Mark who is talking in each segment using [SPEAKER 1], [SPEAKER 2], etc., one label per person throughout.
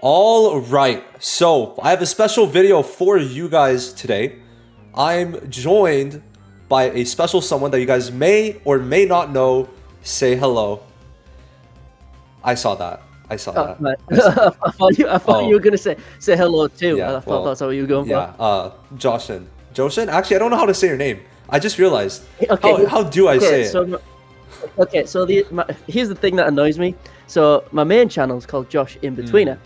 [SPEAKER 1] All right, so I have a special video for you guys today. I'm joined by a special someone that you guys may or may not know. Say hello. I saw that. I saw that.
[SPEAKER 2] Right.
[SPEAKER 1] I saw
[SPEAKER 2] I thought you were gonna say hello too.
[SPEAKER 1] Yeah,
[SPEAKER 2] I thought that's what you were going for.
[SPEAKER 1] Yeah, Joshin. Joshin? Actually, I don't know how to say your name. I just realized.
[SPEAKER 2] Okay.
[SPEAKER 1] How do I say it?
[SPEAKER 2] So here's the thing that annoys me. So my main channel is called Josh in Betweener,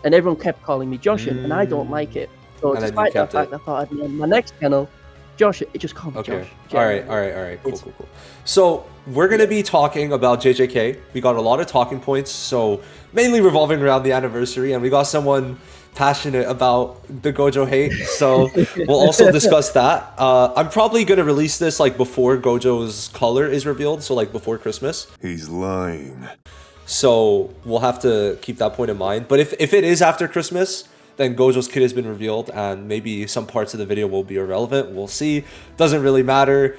[SPEAKER 2] and everyone kept calling me Joshin, and I don't like it. So despite that fact, I thought I'd name my next channel Josh. It just called me Josh.
[SPEAKER 1] All right. Cool. So we're gonna be talking about JJK. We got a lot of talking points, so mainly revolving around the anniversary, and we got someone passionate about the Gojo hate, so we'll also discuss that. I'm probably gonna release this like before Gojo's color is revealed, so like before Christmas.
[SPEAKER 3] He's lying.
[SPEAKER 1] So we'll have to keep that point in mind. But if it is after Christmas, then Gojo's kid has been revealed, and maybe some parts of the video will be irrelevant. We'll see. Doesn't really matter.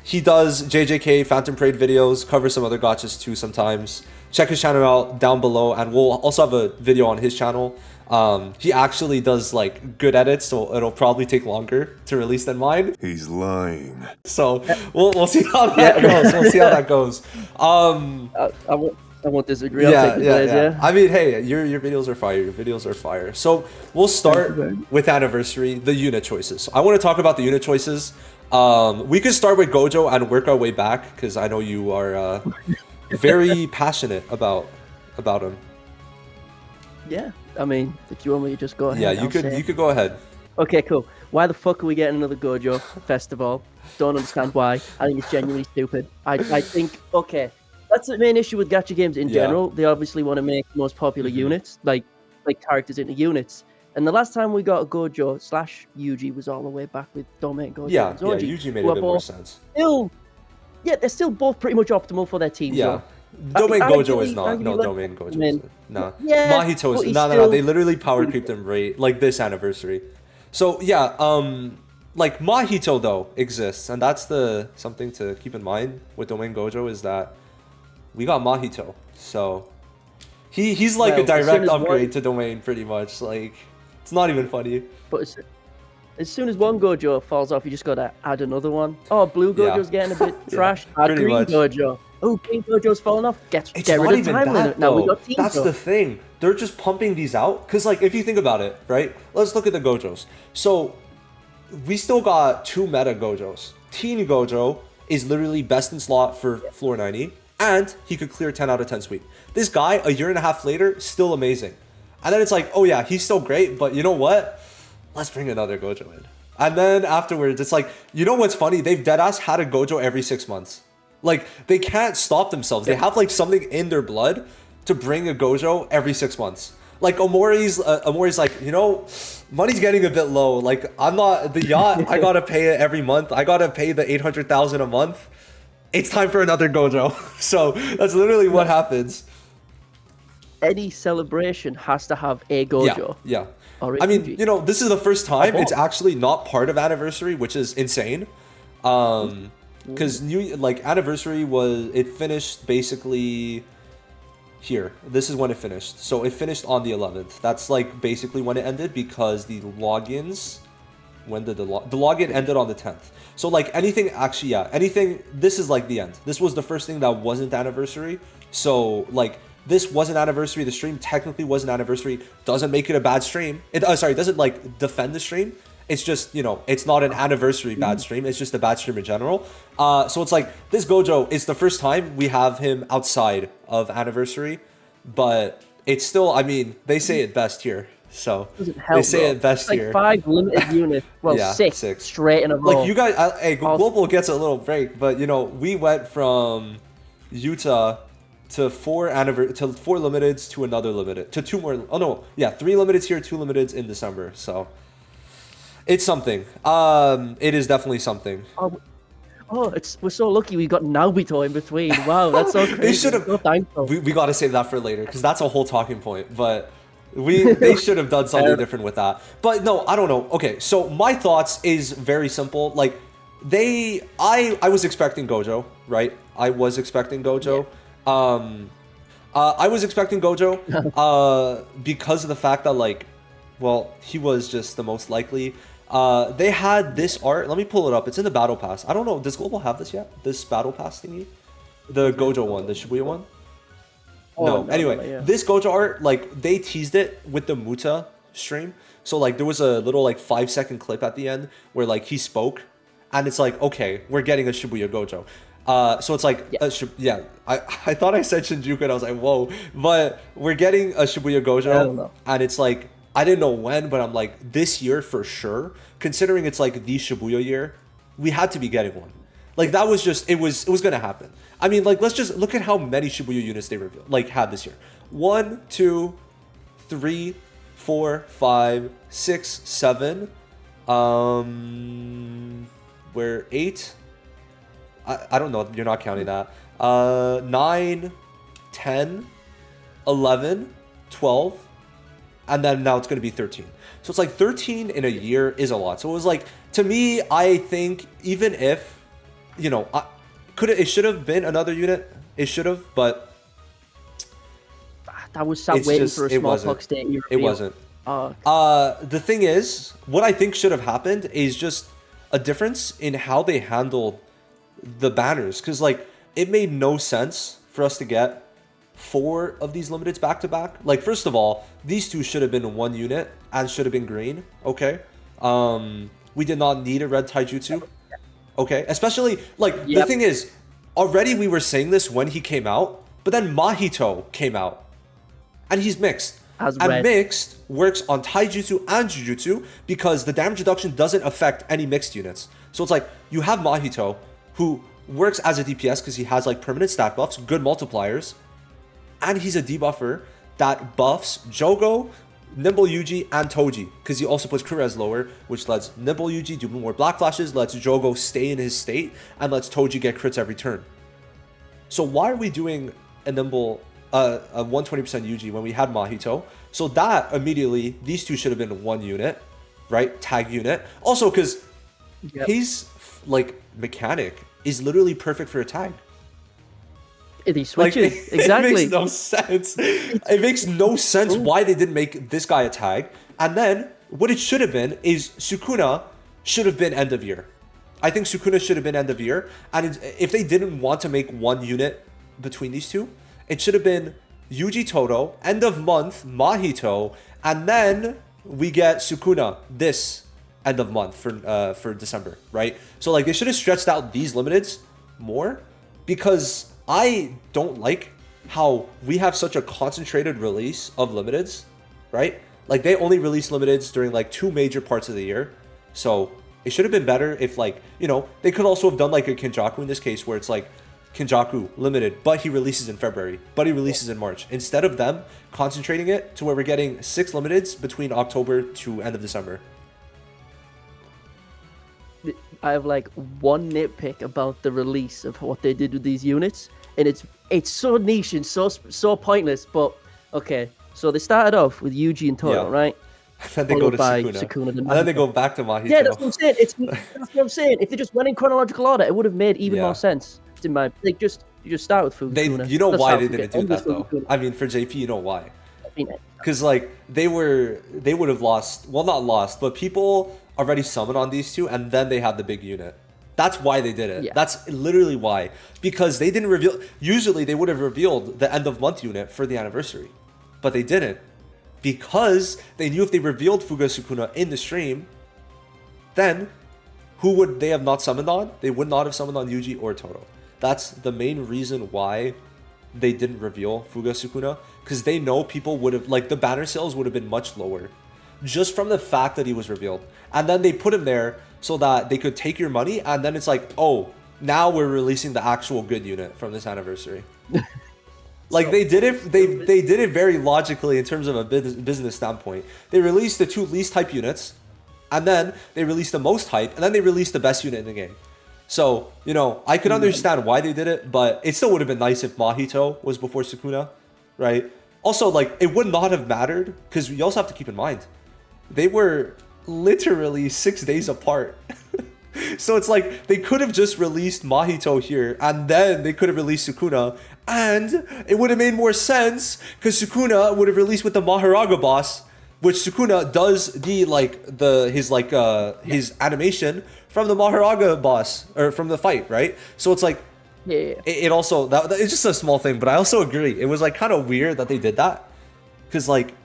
[SPEAKER 1] He does JJK Phantom Parade videos, covers some other gotchas too sometimes. Check his channel out down below, and we'll also have a video on his channel. He actually does like good edits, so it'll probably take longer to release than mine.
[SPEAKER 3] He's lying.
[SPEAKER 1] So we'll see how that goes. We'll see how that goes.
[SPEAKER 2] I won't disagree. I'll take the plays,
[SPEAKER 1] I mean, hey, your videos are fire. Your videos are fire. So we'll start with anniversary, the unit choices. I want to talk about the unit choices. We could start with Gojo and work our way back, because I know you are very passionate about him.
[SPEAKER 2] Yeah, I mean, if you want me to just go ahead.
[SPEAKER 1] Yeah, you could go ahead.
[SPEAKER 2] Okay, cool. Why the fuck are we getting another Gojo first of all? Don't understand why. I think it's genuinely stupid. I think, okay, that's the main issue with gacha games in general. They obviously want to make the most popular units, like characters into units. And the last time we got a Gojo / Yuji was all the way back with Domain Gojo.
[SPEAKER 1] Yeah,
[SPEAKER 2] and Zoji,
[SPEAKER 1] Yuji made a bit more sense.
[SPEAKER 2] They're still both pretty much optimal for their teams.
[SPEAKER 1] Yeah. Domain Gojo is not. No, Domain Gojo is no.
[SPEAKER 2] Yeah,
[SPEAKER 1] Mahito is no. They literally power creeped him right like this anniversary. So yeah, like Mahito though exists, and that's the something to keep in mind with Domain Gojo is that we got Mahito. So he's like a direct upgrade to Domain, pretty much. Like it's not even funny.
[SPEAKER 2] But as soon as one Gojo falls off, you just gotta add another one. Oh, blue Gojo's getting a bit trash. Add green Gojo. Oh, Pink Gojo's falling off. Get rid of time limit. Now we got Team
[SPEAKER 1] That's the thing. They're just pumping these out. Because, like, if you think about it, right? Let's look at the Gojos. So, we still got 2 meta Gojos. Teen Gojo is literally best in slot for floor 90. And he could clear 10 out of 10 sweep. This guy, a year and a half later, still amazing. And then it's like, oh yeah, he's still great. But you know what? Let's bring another Gojo in. And then afterwards, it's like, you know what's funny? They've deadass had a Gojo every 6 months. Like, they can't stop themselves. They have, like, something in their blood to bring a Gojo every 6 months. Like, Omori's like, you know, money's getting a bit low. Like, I'm not, the yacht, I gotta pay it every month. I gotta pay the 800,000 a month. It's time for another Gojo. So, that's literally what happens.
[SPEAKER 2] Any celebration has to have a Gojo.
[SPEAKER 1] Yeah. I mean, you know, this is the first time it's actually not part of anniversary, which is insane. Because anniversary it finished basically here. This is when it finished. So it finished on the 11th. That's like basically when it ended, because the logins, when did the login ended on the 10th. So like anything this is like the end. This was the first thing that wasn't anniversary. So like this was an anniversary. The stream technically was an anniversary. Doesn't make it a bad stream. It doesn't like defend the stream. It's just, you know, it's not an anniversary bad stream. It's just a bad stream in general. So it's like, this Gojo is the first time we have him outside of anniversary. But it's still, I mean, they say it best here. So they say it best here. 5
[SPEAKER 2] limited units. Well, yeah, 6 straight in a row.
[SPEAKER 1] Like you guys, hey, Global gets a little break. But, you know, we went from Utah to 4 limiteds to another limited. To 2 more. Oh, no. Yeah, 3 limiteds here, 2 limiteds in December. So it's something. It is definitely something.
[SPEAKER 2] We're so lucky we got Naobito in between. Wow, that's so crazy.
[SPEAKER 1] They should have. We got to save that for later, because that's a whole talking point. But they should have done something different with that. But no, I don't know. Okay, so my thoughts is very simple. Like I was expecting Gojo, right? I was expecting Gojo. I was expecting Gojo because of the fact that, like, well, he was just the most likely. They had this art. Let me pull it up. It's in the battle pass. I don't know. Does Global have this yet? This battle pass thingy? The Gojo one, the Shibuya one? No. Anyway, this Gojo art, like, they teased it with the Muta stream. So, like, there was a little, like, 5-second clip at the end where, like, he spoke. And it's like, okay, we're getting a Shibuya Gojo. So it's like, yeah, I thought I said Shinjuku and I was like, whoa. But we're getting a Shibuya Gojo. And it's like, I didn't know when, but I'm like, this year for sure. Considering it's like the Shibuya year, we had to be getting one. Like, that was just, it was going to happen. I mean, like, let's just look at how many Shibuya units they revealed, like, had this year. 1, 2, 3, 4, 5, 6, 7. We're 8. I don't know. You're not counting that. 9, 10, 11, 12. And then now it's going to be 13. So it's like 13 in a year is a lot. So it was like, to me, I think even if, you know, it should have been another unit. It should have, but
[SPEAKER 2] that was sat waiting for a smallpox day.
[SPEAKER 1] It wasn't. The thing is, what I think should have happened is just a difference in how they handled the banners, because like it made no sense for us to get 4 of these limiteds back to back. Like, first of all, these 2 should have been 1 unit and should have been green. Okay, we did not need a red taijutsu. Okay, especially like the thing is, already we were saying this when he came out, but then Mahito came out and he's mixed. And mixed works on taijutsu and jujutsu because the damage reduction doesn't affect any mixed units. So it's like you have Mahito, who works as a DPS because he has like permanent stat buffs, good multipliers, and he's a debuffer that buffs Jogo, Nimble Yuji, and Toji, because he also puts Kurez lower, which lets Nimble Yuji do more black flashes, lets Jogo stay in his state, and lets Toji get crits every turn. So why are we doing a Nimble, a 120% Yuji when we had Mahito? So that immediately, these 2 should have been 1 unit, right? Tag unit. Also, because his like mechanic is literally perfect for a tag.
[SPEAKER 2] He switches.
[SPEAKER 1] Like,
[SPEAKER 2] exactly.
[SPEAKER 1] It makes no sense. It makes no sense why they didn't make this guy a tag. And then what it should have been is Sukuna should have been end of year. I think Sukuna should have been end of year. And if they didn't want to make 1 unit between these 2, it should have been Yuji Todo, end of month, Mahito, and then we get Sukuna this end of month for December, right? So like they should have stretched out these limiteds more, because I don't like how we have such a concentrated release of limiteds, right? Like they only release limiteds during like 2 major parts of the year. So it should have been better if, like, you know, they could also have done like a Kinjaku in this case where it's like Kinjaku limited, but he releases in February, but he releases in March, instead of them concentrating it to where we're getting 6 limiteds between October to end of December.
[SPEAKER 2] I have like one nitpick about the release of what they did with these units, and it's so niche and so pointless. But okay, so they started off with Yuji and Toro, right?
[SPEAKER 1] And then they go to Sukuna, and then they go back to Mahito.
[SPEAKER 2] Yeah, that's what I'm saying. That's what I'm saying. If they just went in chronological order, it would have made even more sense. In my, like, you just start with Fukuna.
[SPEAKER 1] You know why they didn't do that though? I mean, for JP, you know why? Because like they would have lost. Well, not lost, but people already summoned on these 2, and then they had the big unit. That's why they did it. Yeah. That's literally why. Because they didn't reveal. Usually they would have revealed the end of month unit for the anniversary, but they didn't, because they knew if they revealed Fuga Sukuna in the stream, then who would they have not summoned on? They would not have summoned on Yuji or Toro. That's the main reason why they didn't reveal Fuga Sukuna, because they know people would have, like, the banner sales would have been much lower just from the fact that he was revealed. And then they put him there so that they could take your money, and then it's like, oh, now we're releasing the actual good unit from this anniversary. Like, so, they did it very logically in terms of a business standpoint. They released the 2 least hype units, and then they released the most hype, and then they released the best unit in the game. So, you know, I could understand why they did it, but it still would have been nice if Mahito was before Sukuna, right? Also, like, it would not have mattered, because you also have to keep in mind, they were literally 6 days apart. So it's like they could have just released Mahito here, and then they could have released Sukuna, and it would have made more sense because Sukuna would have released with the Maharaga boss, which Sukuna does his animation from the Maharaga boss or from the fight, right? So it's like it also it's just a small thing, but I also agree. It was like kind of weird that they did that because like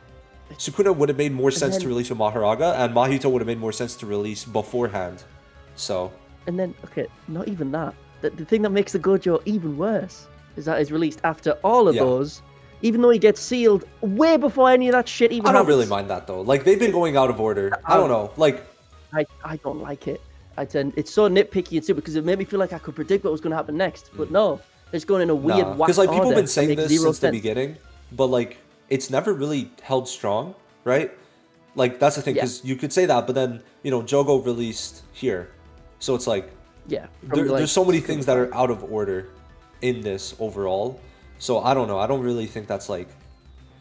[SPEAKER 1] Sukuna would have made more sense to release with Maharaga, and Mahito would have made more sense to release beforehand. So.
[SPEAKER 2] And then, okay, not even that. The thing that makes the Gojo even worse is that it's released after all of those, even though he gets sealed way before any of that shit even happens.
[SPEAKER 1] I don't really mind that though. Like they've been going out of order. I don't know. Like
[SPEAKER 2] I don't like it. It's so nitpicky and stupid because it made me feel like I could predict what was going to happen next. But no, it's going in a weird whack
[SPEAKER 1] because like people have been
[SPEAKER 2] order
[SPEAKER 1] saying
[SPEAKER 2] that
[SPEAKER 1] this
[SPEAKER 2] makes
[SPEAKER 1] since the
[SPEAKER 2] sense.
[SPEAKER 1] beginning, but like it's never really held strong, right? Like that's the thing, because you could say that, but then Jogo released here, so it's like there's so many things that are out of order in this overall. So I don't know. I don't really think that's like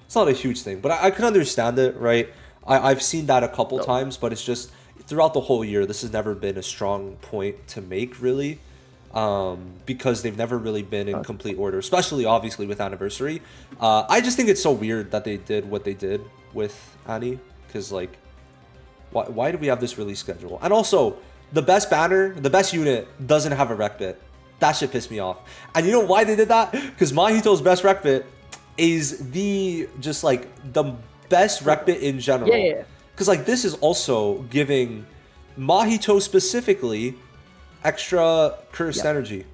[SPEAKER 1] it's not a huge thing, but I can understand it, right? I've seen that a couple times, but it's just throughout the whole year, this has never been a strong point to make, really. Because they've never really been in complete order, especially obviously with Anniversary. I just think it's so weird that they did what they did with Annie, because like, why do we have this release schedule? And also, the best banner, the best unit doesn't have a rec bit. That shit pissed me off. And you know why they did that? Because Mahito's best rec bit is the best rec bit in general.
[SPEAKER 2] Yeah.
[SPEAKER 1] Because like this is also giving Mahito specifically extra cursed energy,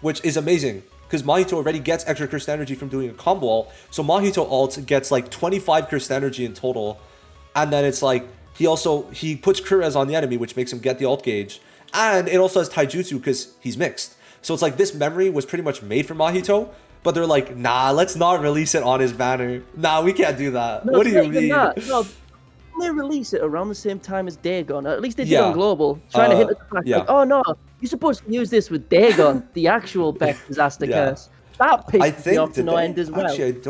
[SPEAKER 1] which is amazing because Mahito already gets extra cursed energy from doing a combo ult. So Mahito ult gets like 25 cursed energy in total, and then it's like he puts Kurez on the enemy, which makes him get the ult gauge, and it also has taijutsu because he's mixed. So it's like this memory was pretty much made for Mahito, but they're like, nah, let's not release it on his banner. Nah, we can't do that.
[SPEAKER 2] No,
[SPEAKER 1] what do you mean?
[SPEAKER 2] No, they release it around the same time as Dagon. At least they did on Global, trying to hit the fact like, oh no, you're supposed to use this with Dagon, the actual Beck disaster curse. That pissed me off to no end as well.
[SPEAKER 1] Actually,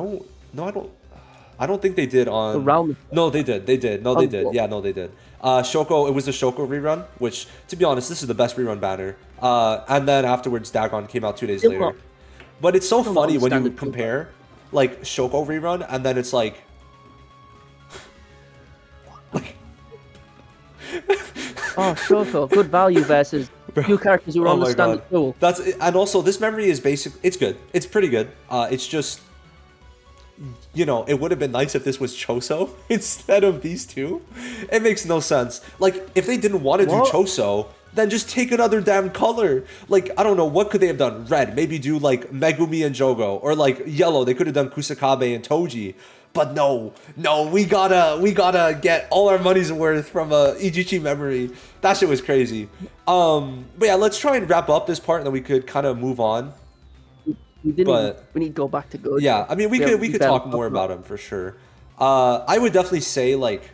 [SPEAKER 1] I don't think they did on. No, they did. No, they did. Yeah, no, they did. Shoko, it was the Shoko rerun, which, to be honest, this is the best rerun banner. And then afterwards, Dagon came out 2 days later. But it's so funny when you compare, like, Shoko rerun, and then it's like.
[SPEAKER 2] Oh, Shoko, good value versus few characters who are on the standard pool.
[SPEAKER 1] And also this memory is it's good. It's pretty good. It's just it would have been nice if this was Choso instead of these two. It makes no sense. Like if they didn't want to do Choso, then just take another damn color. Like I don't know, what could they have done? Red, maybe do like Megumi and Jogo, or like yellow, they could have done Kusakabe and Toji. But no, we gotta get all our money's worth from a Ijichi memory. That shit was crazy. But yeah, let's try and wrap up this part, and then we could kind of move on.
[SPEAKER 2] We need to go back to Gojo.
[SPEAKER 1] Yeah, I mean, we could talk more about him for sure. I would definitely say like,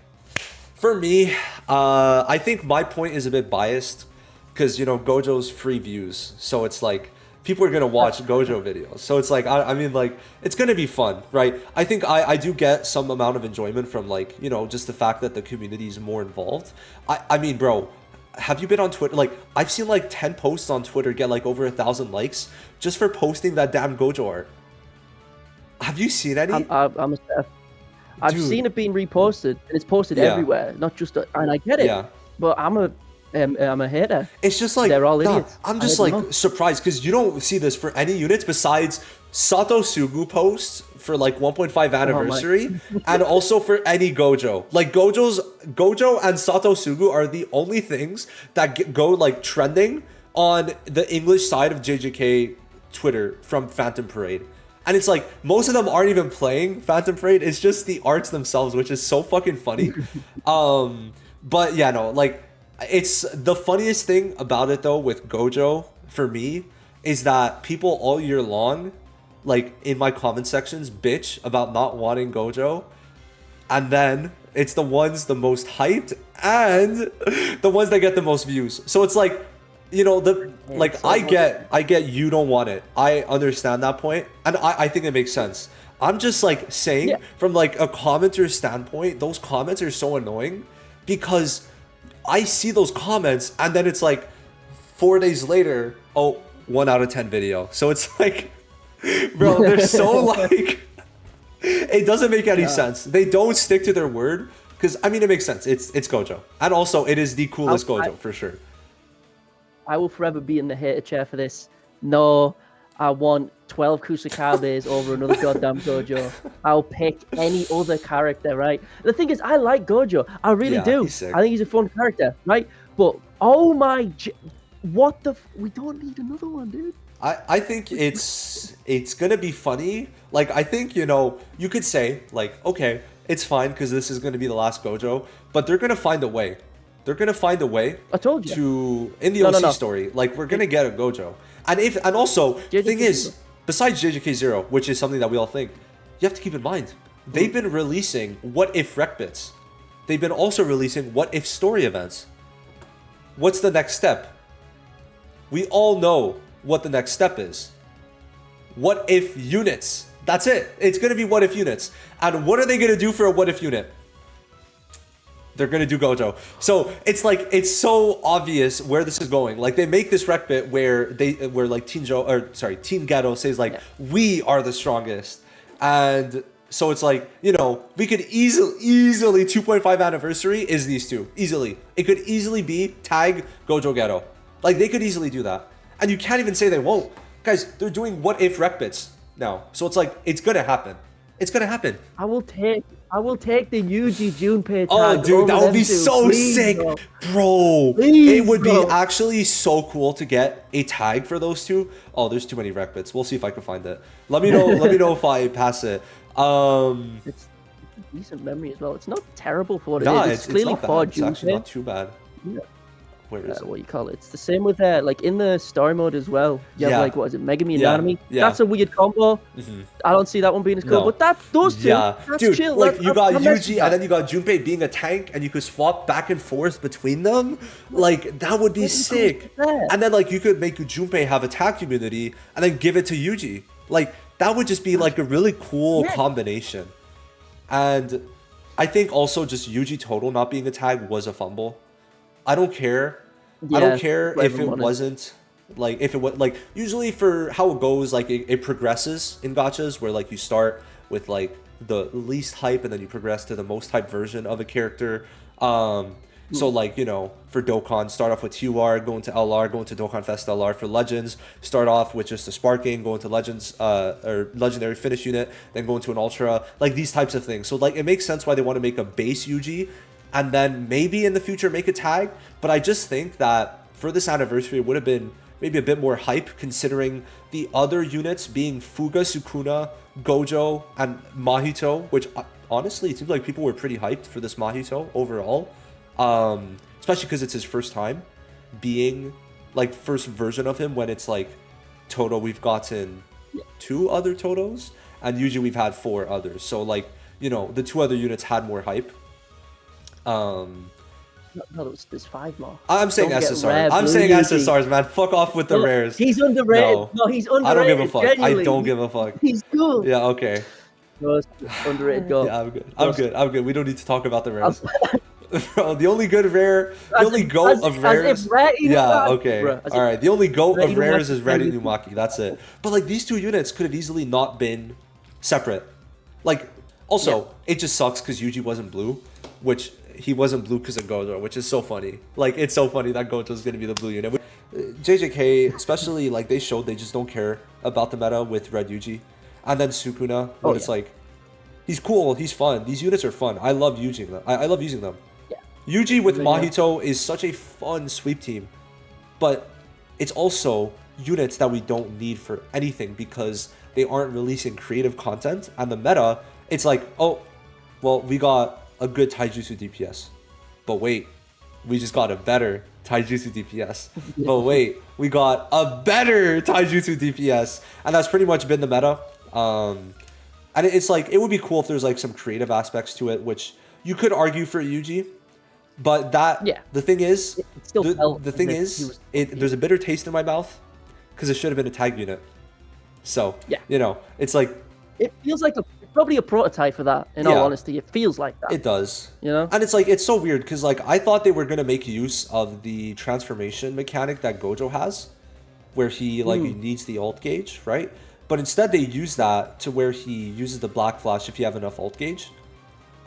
[SPEAKER 1] for me, I think my point is a bit biased because Gojo's free views, so it's like. People are going to watch Gojo videos. So it's like, I mean, like, it's going to be fun, right? I think I do get some amount of enjoyment from, like, just the fact that the community is more involved. I mean, bro, have you been on Twitter? Like, I've seen, like, 10 posts on Twitter get, like, over 1,000 likes just for posting that damn Gojo art. Have you seen any?
[SPEAKER 2] I've seen it being reposted, and it's posted everywhere, not just... And I get it, but I'm a hater.
[SPEAKER 1] It's just like
[SPEAKER 2] they're all idiots.
[SPEAKER 1] I'm just like surprised because you don't see this for any units besides Sato Sugu posts for like 1.5 anniversary and also for any Gojo. Like Gojo and Sato Sugu are the only things that go like trending on the English side of JJK Twitter from Phantom Parade. And it's like most of them aren't even playing Phantom Parade. It's just the arts themselves, which is so fucking funny. But yeah, no, like. It's the funniest thing about it though with Gojo for me is that people all year long, like in my comment sections, bitch about not wanting Gojo, and then it's the ones the most hyped and the ones that get the most views. So it's like, I get you don't want it. I understand that point, and I think it makes sense. I'm just like saying from like a commenter standpoint, those comments are so annoying because I see those comments and then it's like 4 days later, oh, 1 out of 10 video. So it's like, bro, they're so like, it doesn't make any sense. They don't stick to their word. Because, I mean, it makes sense. It's Gojo. And also, it is the coolest Gojo, for sure.
[SPEAKER 2] I will forever be in the hater chair for this. No, I want 12 Kusakabes over another goddamn Gojo. I'll pick any other character, right? The thing is, I like Gojo. I really do.
[SPEAKER 1] He's sick.
[SPEAKER 2] I think he's a fun character, right? But, oh my... What the... We don't need another one, dude.
[SPEAKER 1] I think it's going to be funny. Like, I think, you know, you could say, like, okay... It's fine because this is going to be the last Gojo, but they're going to find a way. They're going to find a way.
[SPEAKER 2] I told you.
[SPEAKER 1] To in the OC story, like we're going to get a Gojo. And also the thing is, besides JJK 0, which is something that we all think, you have to keep in mind, they've been releasing what if rec bits. They've been also releasing what if story events. What's the next step? We all know what the next step is. What if units? That's it. It's going to be what if units. And what are they going to do for a what if unit? They're going to do Gojo. So it's like, it's so obvious where this is going. Like they make this rec bit where like Team Ghetto says like, we are the strongest. And so it's like, you know, we could easily 2.5 anniversary is these two. Easily. It could easily be tag Gojo Ghetto. Like they could easily do that. And you can't even say they won't. Guys, they're doing what if rec bits now. So it's like, it's gonna happen. It's gonna happen.
[SPEAKER 2] I will take the Yuji Junpei tag.
[SPEAKER 1] Oh, dude, that would be so sick, bro. It would be actually so cool to get a tag for those two. Oh, there's too many rec bits. We'll see if I can find it. Let me know. Let me know if I pass it.
[SPEAKER 2] It's a decent memory as well. It's not terrible for what it is. It's clearly
[SPEAKER 1] not bad. It's actually not too bad.
[SPEAKER 2] Yeah.
[SPEAKER 1] Where is it?
[SPEAKER 2] What you call it? It's the same with like in the story mode as well. You have like, what is it, Megami and Nanami?
[SPEAKER 1] Yeah.
[SPEAKER 2] That's a weird combo. I don't see that one being as cool, but those two, that's
[SPEAKER 1] dude,
[SPEAKER 2] chill.
[SPEAKER 1] Like you got Yuji and then you got Junpei being a tank, and you could swap back and forth between them. Like that would be sick. And then like you could make Junpei have attack immunity and then give it to Yuji. Like that would just be like a really cool combination. And I think also just Yuji total not being a tag was a fumble. I don't care. I don't care if it wasn't like, if it was like, usually for how it goes, like it progresses in gachas where like you start with like the least hype and then you progress to the most hype version of a character. So like, you know, for Dokkan, start off with TUR, go into LR, go into Dokkan Fest LR. For Legends, start off with just a Sparking, go into Legends, or Legendary Finish Unit, then go into an Ultra, like these types of things. So like, it makes sense why they want to make a base Yuji, and then maybe in the future make a tag. But I just think that for this anniversary, it would have been maybe a bit more hype considering the other units being Fuga, Sukuna, Gojo, and Mahito, which honestly, it seems like people were pretty hyped for this Mahito overall. Especially because it's his first time being like first version of him, when it's like Toto, we've gotten 2 other Totos, and usually we've had 4 others. So like, you know, the 2 other units had more hype.
[SPEAKER 2] No, there's 5 more.
[SPEAKER 1] I'm saying SSR. I'm saying SSRs, man. Fuck off with the rares.
[SPEAKER 2] He's underrated. No, he's underrated.
[SPEAKER 1] I don't give a fuck.
[SPEAKER 2] Genuinely.
[SPEAKER 1] I don't give a fuck.
[SPEAKER 2] He's cool.
[SPEAKER 1] Yeah, okay.
[SPEAKER 2] No, underrated. Go.
[SPEAKER 1] Yeah, I'm good. I'm good. We don't need to talk about the rares. Bro, the only good rare, the only GOAT of rares. Yeah, okay. All right. The only GOAT of rares is Red Inumaki. That's it. But like, these 2 units could have easily not been separate. Like, also, it just sucks because Yuji wasn't blue, which he wasn't blue because of Gojo, which is so funny. Like, it's so funny that Gojo is going to be the blue unit. JJK, especially, like, they showed they just don't care about the meta with Red Yuji. And then Sukuna, when it's like, he's cool, he's fun. These units are fun. I love using them. I love using them. Yeah. Yuji with Mahito is such a fun sweep team. But it's also units that we don't need for anything because they aren't releasing creative content. And the meta, it's like, oh, well, we got a good Taijutsu DPS. But wait, we just got a better Taijutsu DPS. But wait, we got a better Taijutsu DPS. And that's pretty much been the meta. And it's like, it would be cool if there's like some creative aspects to it, which you could argue for Yuji. But that, the thing is, there's a bitter taste in my mouth because it should have been a tag unit. So, you know, it's like,
[SPEAKER 2] it feels like It's probably a prototype for that. In all honesty, it feels like that.
[SPEAKER 1] It does.
[SPEAKER 2] You know,
[SPEAKER 1] and it's like it's so weird because like I thought they were gonna make use of the transformation mechanic that Gojo has, where he like needs the ult gauge, right? But instead they use that to where he uses the black flash if you have enough ult gauge.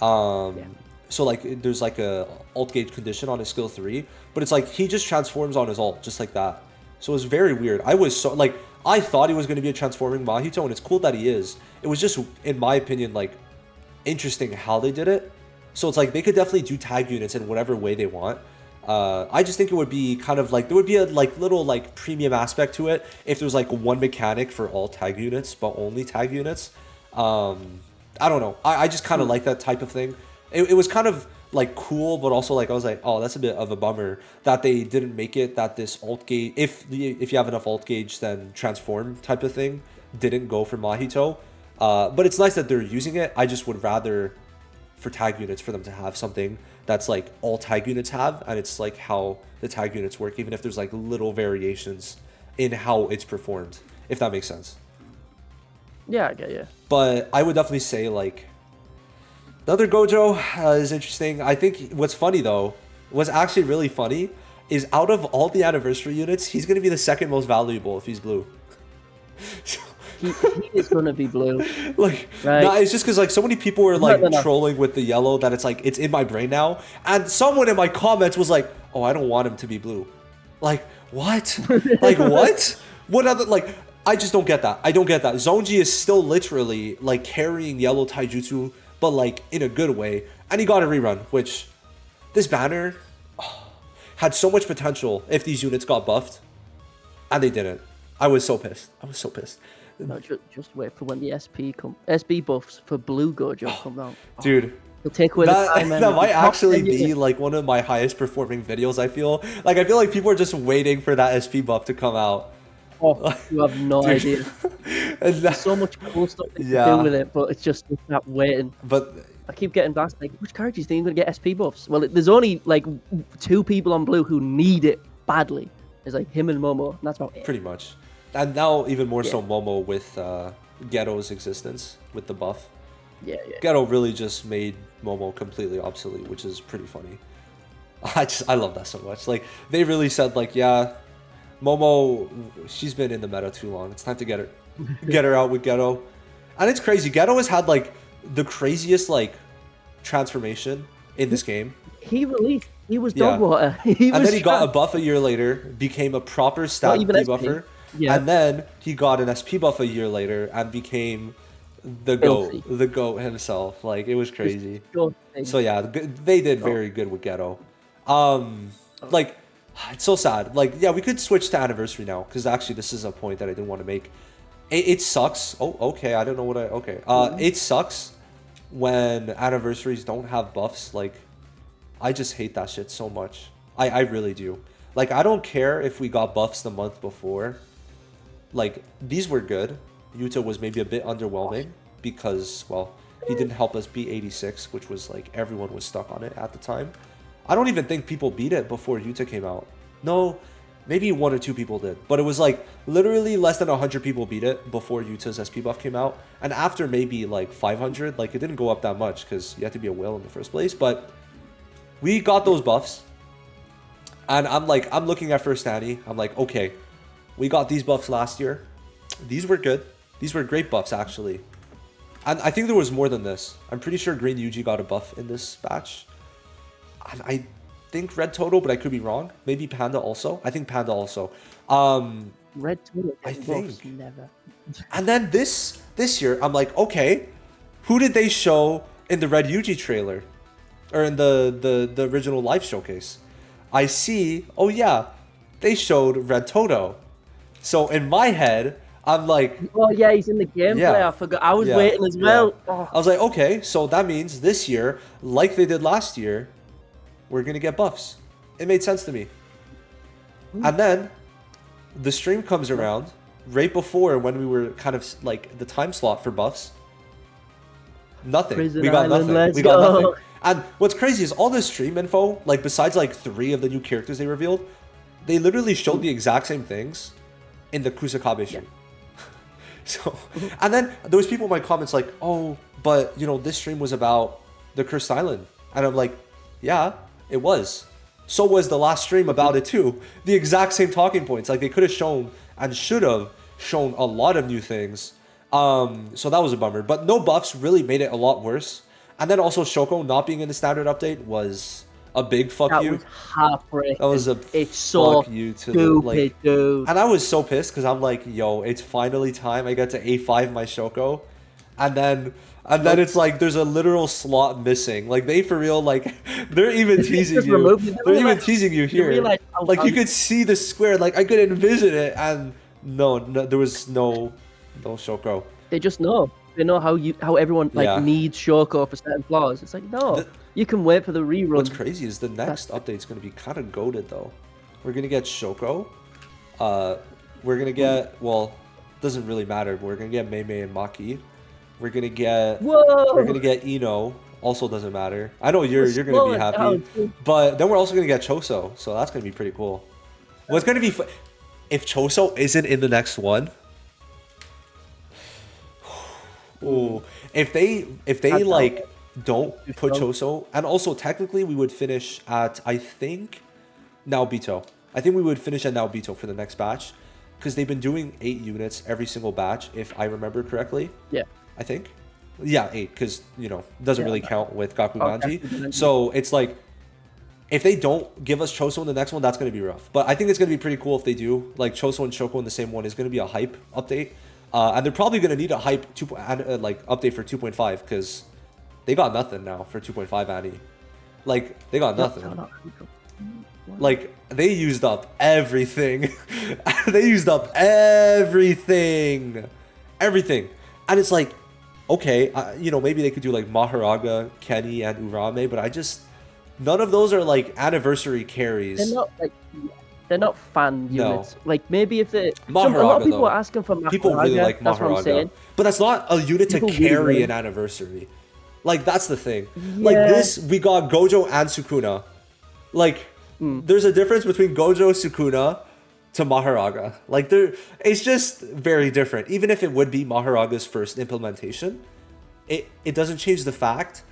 [SPEAKER 1] So like there's like a ult gauge condition on his skill 3, but it's like he just transforms on his ult just like that. So it was very weird. I was so like I thought he was going to be a transforming Mahito, and it's cool that he is. It was just, in my opinion, like interesting how they did it. So it's like they could definitely do tag units in whatever way they want. I just think it would be kind of like there would be a like little like premium aspect to it if there's like one mechanic for all tag units but only tag units. I don't know. I just kind of like that type of thing. It was kind of like cool, but also like I was like, oh, that's a bit of a bummer that they didn't make it that this ult gauge, if you have enough ult gauge, then transform type of thing didn't go for Mahito. But it's nice that they're using it. I just would rather for tag units for them to have something that's like all tag units have, and it's like how the tag units work, even if there's like little variations in how it's performed, if that makes sense.
[SPEAKER 2] Yeah, I get you.
[SPEAKER 1] But I would definitely say like the other Gojo is interesting. I think what's funny though, what's actually really funny is out of all the anniversary units, he's going to be the second most valuable if he's blue.
[SPEAKER 2] He is going to be blue.
[SPEAKER 1] Like, right? Nah, it's just because like so many people were like trolling with the yellow that it's like it's in my brain now. And someone in my comments was like, "Oh, I don't want him to be blue." Like, what? Like, what? What other like? I just don't get that. I don't get that. Zonji is still literally like carrying yellow taijutsu, but like in a good way. And he got a rerun, which this banner had so much potential if these units got buffed, and they didn't. I was so pissed. I was so pissed.
[SPEAKER 2] No, just wait for when the SB buffs for blue Gojo come out. Oh,
[SPEAKER 1] dude,
[SPEAKER 2] he'll take away the time.
[SPEAKER 1] That might actually be like one of my highest performing videos. I feel like people are just waiting for that SP buff to come out.
[SPEAKER 2] Oh, you have no idea. There's so much cool stuff they can do with it, but it's just not waiting.
[SPEAKER 1] But
[SPEAKER 2] I keep getting asked like, which characters do you think are going to get SP buffs? Well, there's only like 2 people on blue who need it badly. It's like him and Momo, and that's about it.
[SPEAKER 1] Pretty much. And now even more so Momo with Ghetto's existence with the buff.
[SPEAKER 2] Yeah.
[SPEAKER 1] Ghetto really just made Momo completely obsolete, which is pretty funny. I love that so much. Like they really said like, yeah, Momo, she's been in the meta too long. It's time to get her out with Ghetto. And it's crazy. Ghetto has had like the craziest like transformation in this game.
[SPEAKER 2] He was dog water. And
[SPEAKER 1] then he got a buff a year later, became a proper stat debuffer. Yeah. And then he got an SP buff a year later and became the GOAT himself. Like, it was crazy. So yeah, they did very good with Ghetto. Like, it's so sad. Like, yeah, we could switch to anniversary now, because actually this is a point that I didn't want to make. It sucks. Oh, okay, I don't know what okay. It sucks when anniversaries don't have buffs. Like, I just hate that shit so much. I really do. Like, I don't care if we got buffs the month before. Like, these were good. Yuta was maybe a bit underwhelming because, well, he didn't help us beat 86, which was like everyone was stuck on it at the time. I don't even think people beat it before Yuta came out. No, maybe 1 or 2 people did. But it was like literally less than 100 people beat it before Yuta's SP buff came out. And after maybe like 500, like it didn't go up that much because you had to be a whale in the first place. But we got those buffs. And I'm looking at First Annie. I'm like, okay, we got these buffs last year. These were good. These were great buffs, actually. And I think there was more than this. I'm pretty sure Green Yuji got a buff in this batch. And I think Red Toto, but I could be wrong. Maybe Panda also. I think Panda also.
[SPEAKER 2] Red Toto,
[SPEAKER 1] I think.
[SPEAKER 2] Never.
[SPEAKER 1] And then this year, I'm like, okay, who did they show in the Red Yuji trailer? Or in the original live showcase? I see, oh yeah, they showed Red Toto. So in my head, I'm like,
[SPEAKER 2] oh yeah, he's in the gameplay. I forgot. I was waiting as well. Oh.
[SPEAKER 1] I was like, okay, so that means this year, like they did last year, we're gonna get buffs. It made sense to me. And then the stream comes around right before when we were kind of like the time slot for buffs. Nothing.
[SPEAKER 2] Prison
[SPEAKER 1] we got
[SPEAKER 2] Island,
[SPEAKER 1] nothing. We got nothing. And what's crazy is all this stream info, like besides like 3 of the new characters they revealed, they literally showed the exact same things in the Kusakabe stream. So, and then there was people in my comments like, oh, but you know, this stream was about the Cursed Island, and I'm like, yeah, it was. So was the last stream about it too. The exact same talking points. Like they could have shown and should have shown a lot of new things. So that was a bummer. But no buffs really made it a lot worse. And then also Shoko not being in the standard update was a big fuck
[SPEAKER 2] that
[SPEAKER 1] you.
[SPEAKER 2] was heartbreaking.
[SPEAKER 1] That was a
[SPEAKER 2] it's so
[SPEAKER 1] fuck you to
[SPEAKER 2] stupid,
[SPEAKER 1] like.
[SPEAKER 2] dude.
[SPEAKER 1] And I was so pissed because I'm like, yo, it's finally time. I get to A5 my Shoko, and then it's like there's a literal slot missing. Like they for real, like they're even teasing you. They're even teasing you here. Like you could see the square. Like I could envision it, and no, there was no Shoko.
[SPEAKER 2] They just know. They know how everyone like needs Shoko for certain flaws. It's like no, you can wait for the rerun.
[SPEAKER 1] What's crazy is the next update's gonna be kind of goated though. We're gonna get Shoko. We're gonna get doesn't really matter. But we're gonna get Mei Mei and Maki. We're gonna get Ino. Also doesn't matter. I know you're gonna be happy. But then we're also gonna get Choso, so that's gonna be pretty cool. What's gonna be if Choso isn't in the next one? Ooh, if they like don't put Choso, and also technically we would finish at I think Naobito. I think we would finish at Naobito for the next batch, because they've been doing 8 units every single batch, if I remember correctly.
[SPEAKER 2] Yeah.
[SPEAKER 1] I think. Yeah, 8, because you know doesn't really count with Gakuganji. So it's like if they don't give us Choso in the next one, that's gonna be rough. But I think it's gonna be pretty cool if they do. Like Choso and Shoko in the same one is gonna be a hype update. And they're probably going to need a hype update for 2.5 because they got nothing now for 2.5 Annie. Like, they got nothing. Like, they used up everything. They used up everything. Everything. And it's like, okay, you know, maybe they could do like Maharaga, Kenny, and Urame, but none of those are like anniversary carries.
[SPEAKER 2] They're not like... They're not fan units. Like maybe if they, a
[SPEAKER 1] Maharaga,
[SPEAKER 2] lot of people are asking for Maharaga.
[SPEAKER 1] People really like Maharaga. That's what I'm saying. But that's not a unit to carry an anniversary. Like that's the thing. Yeah. Like this, we got Gojo and Sukuna. Like there's a difference between Gojo, Sukuna, to Maharaga. Like it's just very different. Even if it would be Maharaga's first implementation, it doesn't change the fact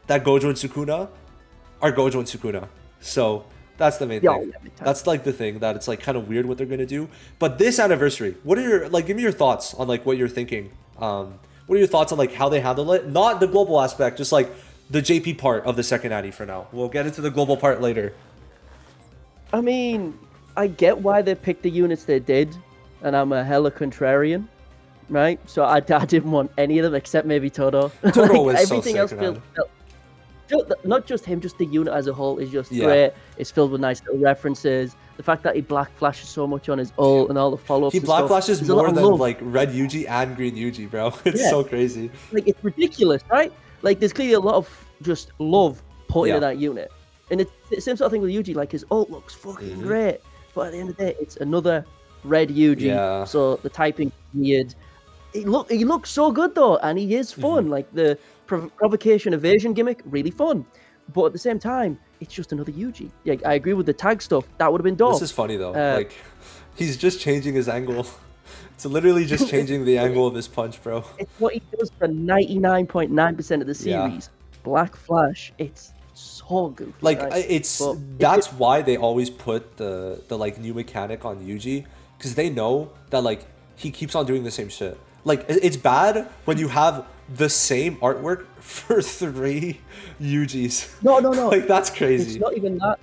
[SPEAKER 1] that Gojo and Sukuna are Gojo and Sukuna. So. That's the main thing. That's like the thing that it's like kind of weird what they're gonna do. But this anniversary, what are your give me your thoughts on like what you're thinking? What are your thoughts on like how they handle it? Not the global aspect, just like the JP part of the second Annie for now. We'll get into the global part later.
[SPEAKER 2] I mean, I get why they picked the units they did, and I'm a hella contrarian, right? So I didn't want any of them except maybe Todo.
[SPEAKER 1] Todo was
[SPEAKER 2] everything
[SPEAKER 1] so
[SPEAKER 2] else
[SPEAKER 1] sick,
[SPEAKER 2] felt not just him, just the unit as a whole is just great. It's filled with nice little references. The fact that he black flashes so much on his ult and all the follow-ups.
[SPEAKER 1] He black flashes more than like red Yuji and green Yuji, bro. It's so crazy.
[SPEAKER 2] Like it's ridiculous, right? Like there's clearly a lot of just love put into that unit, and it's the same sort of thing with Yuji. Like his ult looks fucking great, but at the end of the day, it's another red Yuji. Yeah. So the typing weird. He looks so good though, and he is fun. Like the provocation evasion gimmick, really fun. But at the same time, it's just another Yuji. Yeah, I agree with the tag stuff. That would have been dope.
[SPEAKER 1] This is funny though. Like he's just changing his angle. It's literally just changing the angle of his punch, bro.
[SPEAKER 2] It's what he does for 99.9% of the series. Yeah. Black Flash. It's so goofy.
[SPEAKER 1] Like that's why they always put the like new mechanic on Yuji, because they know that like he keeps on doing the same shit. Like it's bad when you have the same artwork for 3 Yujis.
[SPEAKER 2] No.
[SPEAKER 1] Like that's crazy.
[SPEAKER 2] It's not even that.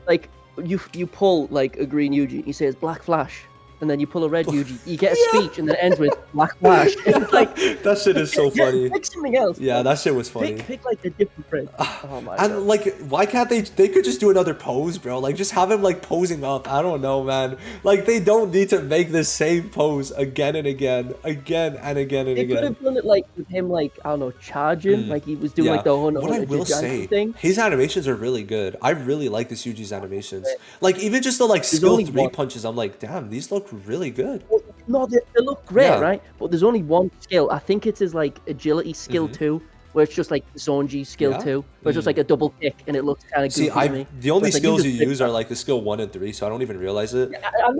[SPEAKER 2] Like you pull like a green Yuji, he says Black Flash, and then you pull a red Yuji, you get a speech, and then it ends with Black Flash. It's like
[SPEAKER 1] that shit is so funny.
[SPEAKER 2] Pick something else.
[SPEAKER 1] Yeah, that shit was funny.
[SPEAKER 2] Pick like a different print. Oh my
[SPEAKER 1] god. And like, why can't they could just do another pose, bro? Like just have him like posing up. I don't know, man. Like they don't need to make the same pose again and again. They could have
[SPEAKER 2] done it like with him, like I don't know, charging, like he was doing like the whole
[SPEAKER 1] what I will say
[SPEAKER 2] thing.
[SPEAKER 1] His animations are really good. I really like this Yuji's animations. Like even just the like skill 3 punches, I'm like, damn, these look really good.
[SPEAKER 2] No, they look great, right? But there's only one skill. I think it's his like agility skill 2, where it's just like Zonji skill 2, where it's just like a double kick and it looks kind of goofy to me.
[SPEAKER 1] The only
[SPEAKER 2] like,
[SPEAKER 1] skills you use are like the skill 1 and 3, so I don't even realize it.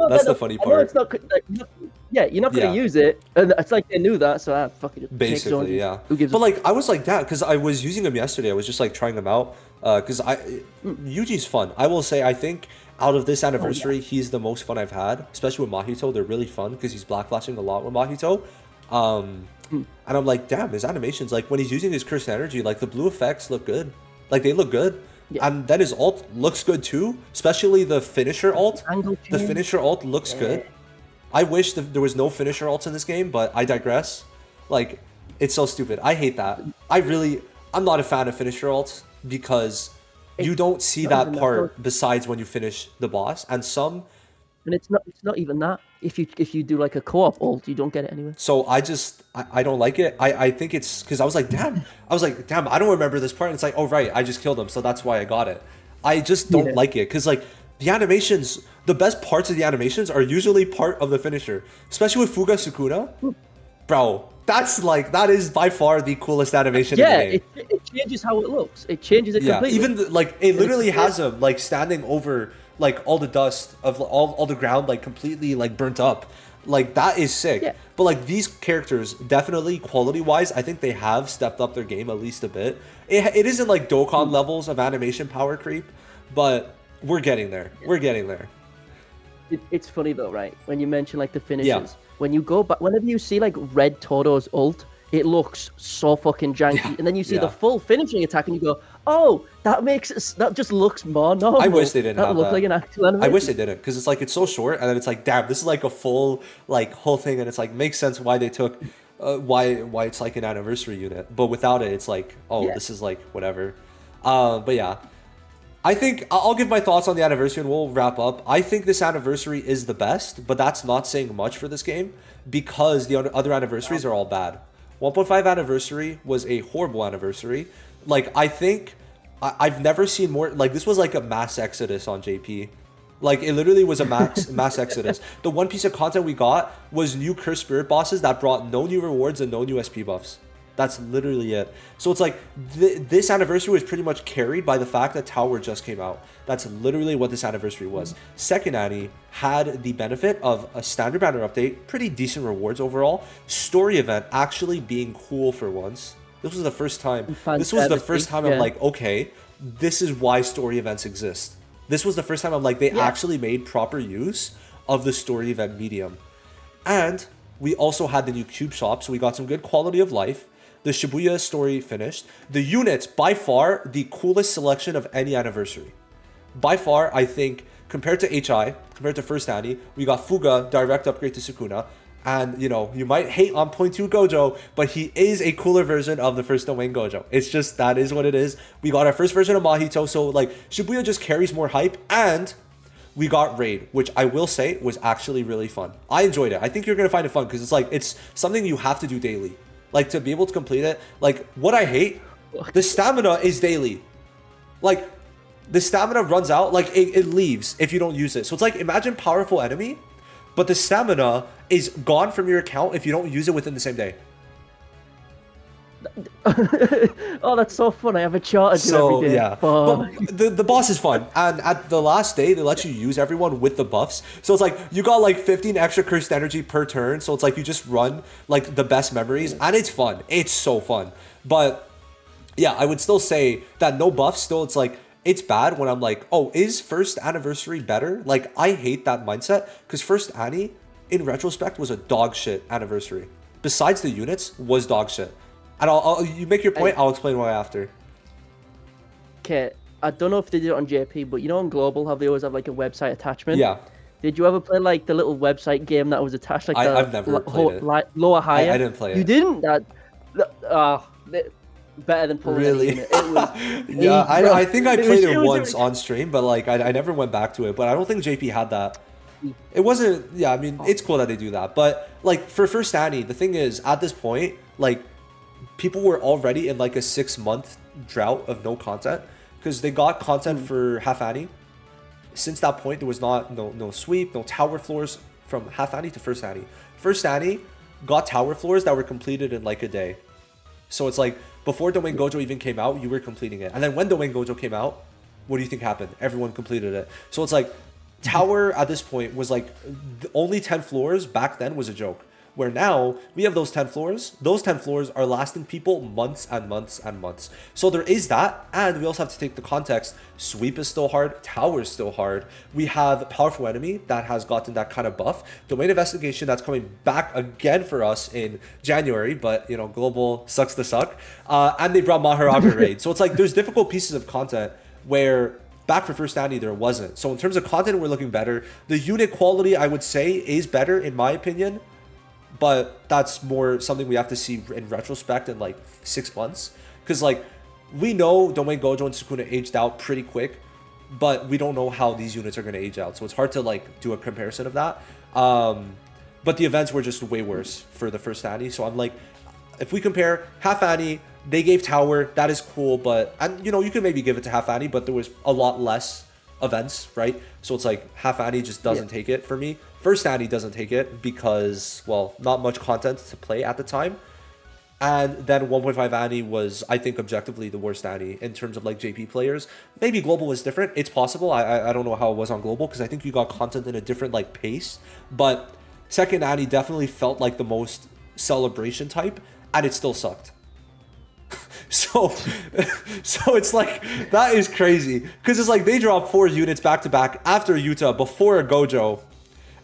[SPEAKER 2] That's
[SPEAKER 1] the funny part.
[SPEAKER 2] I know it's not, you're not gonna use it, and it's like they knew that, so fucking just
[SPEAKER 1] basically, yeah.
[SPEAKER 2] Who gives
[SPEAKER 1] but like I was like that because I was using him yesterday. I was just like trying them out because Yuji's fun. I will say I think out of this anniversary, he's the most fun I've had, especially with Mahito. They're really fun because he's black flashing a lot with Mahito. And I'm like, damn, his animations, like when he's using his cursed energy, like the blue effects look good. Like they look good. Yeah. And then his ult looks good too, especially the finisher ult. The finisher ult looks good. I wish there was no finisher ults in this game, but I digress. Like, it's so stupid. I hate that. I'm not a fan of finisher ults because you don't see that part besides when you finish the boss. And
[SPEAKER 2] it's not even that. If you do like a co-op ult, you don't get it anyway.
[SPEAKER 1] So I don't like it. I think it's because I was like, damn, I don't remember this part. And it's like, oh right, I just killed him, so that's why I got it. I just don't like it because like the animations, the best parts of the animations are usually part of the finisher, especially with Fuga Sukuna. Bro, that is by far the coolest animation in the game.
[SPEAKER 2] It changes how it looks. It changes it completely.
[SPEAKER 1] Even it literally has him like standing over like all the dust of all the ground like completely like burnt up. Like that is sick. Yeah. But like these characters definitely quality wise, I think they have stepped up their game at least a bit. It isn't like Dokkan levels of animation power creep, but we're getting there. We're getting there.
[SPEAKER 2] It's funny though, right? When you mention like the finishes, when you go back, whenever you see like Red Toto's ult, it looks so fucking janky, and then you see the full finishing attack, and you go, "Oh, that just looks more normal."
[SPEAKER 1] I wish they didn't have
[SPEAKER 2] look
[SPEAKER 1] that.
[SPEAKER 2] Like an actual animation.
[SPEAKER 1] I wish they didn't, because it's like it's so short, and then it's like, damn, this is like a full like whole thing, and it's like makes sense why they took, why it's like an anniversary unit, but without it, it's like, oh, this is like whatever. But yeah, I think I'll give my thoughts on the anniversary, and we'll wrap up. I think this anniversary is the best, but that's not saying much for this game because the other anniversaries are all bad. 1.5 anniversary was a horrible anniversary. Like, I think I've never seen more, like, this was like a mass exodus on JP. Like, it literally was a mass exodus. The one piece of content we got was new Cursed Spirit bosses that brought no new rewards and no new SP buffs. That's literally it. So it's like, this anniversary was pretty much carried by the fact that Tower just came out. That's literally what this anniversary was. Second Annie had the benefit of a standard banner update, pretty decent rewards overall, story event actually being cool for once. This was the first time. I'm like, okay, this is why story events exist. This was the first time I'm like, they actually made proper use of the story event medium. And we also had the new cube shop, so we got some good quality of life. The Shibuya story finished. The units, by far, the coolest selection of any anniversary. By far, I think, compared to HI, compared to First Annie, we got Fuga, direct upgrade to Sukuna. And, you know, you might hate on point 2 Gojo, but he is a cooler version of the first domain Gojo. It's just, that is what it is. We got our first version of Mahito, so, like, Shibuya just carries more hype. And we got Raid, which I will say was actually really fun. I enjoyed it. I think you're going to find it fun because it's, like, it's something you have to do daily. Like, to be able to complete it, like, what I hate, the stamina is daily. Like, the stamina runs out, like, it leaves if you don't use it. So it's like, imagine powerful enemy, but the stamina is gone from your account if you don't use it within the same day.
[SPEAKER 2] Oh, that's so fun. I have a chart to do every day.
[SPEAKER 1] Yeah. But the boss is fun. And at the last day, they let you use everyone with the buffs. So it's like, you got like 15 extra cursed energy per turn. So it's like, you just run like the best memories. And it's fun. It's so fun. But yeah, I would still say that no buffs still, it's like, it's bad when I'm like, oh, is First Anniversary better? Like, I hate that mindset because First Annie, in retrospect, was a dog shit anniversary. Besides the units, was dog shit. And you make your point, I'll explain why after.
[SPEAKER 2] Okay, I don't know if they did it on JP, but you know on Global how they always have like a website attachment?
[SPEAKER 1] Yeah.
[SPEAKER 2] Did you ever play like the little website game that was attached? Like
[SPEAKER 1] I've never played it.
[SPEAKER 2] Lower higher?
[SPEAKER 1] I didn't play it.
[SPEAKER 2] You didn't? Better than pulling
[SPEAKER 1] really?
[SPEAKER 2] It was
[SPEAKER 1] yeah, I think I played it once on stream, but like I never went back to it. But I don't think JP had that. It wasn't, yeah, I mean, it's cool that they do that. But like for First Annie, the thing is, at this point, like, people were already in like a 6-month drought of no content because they got content for Half Annie. Since that point, there was no sweep, no tower floors from Half Annie to First Annie. First Annie got tower floors that were completed in like a day. So it's like, before Domain Gojo even came out, you were completing it. And then when Domain Gojo came out, what do you think happened? Everyone completed it. So it's like, Tower at this point was like, only 10 floors back then was a joke. Where now, we have those 10 floors. Those 10 floors are lasting people months and months and months. So there is that, and we also have to take the context. Sweep is still hard, Tower is still hard. We have Powerful Enemy that has gotten that kind of buff. Domain Investigation that's coming back again for us in January, but, you know, Global sucks to suck. And they brought Maharaga Raid. So it's like, there's difficult pieces of content where back for First Annie, there wasn't. So in terms of content, we're looking better. The unit quality, I would say, is better, in my opinion. But that's more something we have to see in retrospect in like 6 months. Because like, we know Domain Gojo and Sukuna aged out pretty quick, but we don't know how these units are going to age out. So it's hard to like do a comparison of that. But the events were just way worse for the First Annie. So I'm like, if we compare Half Annie, they gave Tower, that is cool. But, and you know, you can maybe give it to Half Annie, but there was a lot less events, right? So it's like Half Annie just doesn't take it for me. First Annie doesn't take it because, well, not much content to play at the time. And then 1.5 Annie was, I think, objectively the worst Annie in terms of like JP players. Maybe Global was different. It's possible. I don't know how it was on Global because I think you got content in a different like pace. But second Annie definitely felt like the most celebration type, and it still sucked. So it's like, that is crazy because it's like they dropped 4 units back to back after Yuta before Gojo,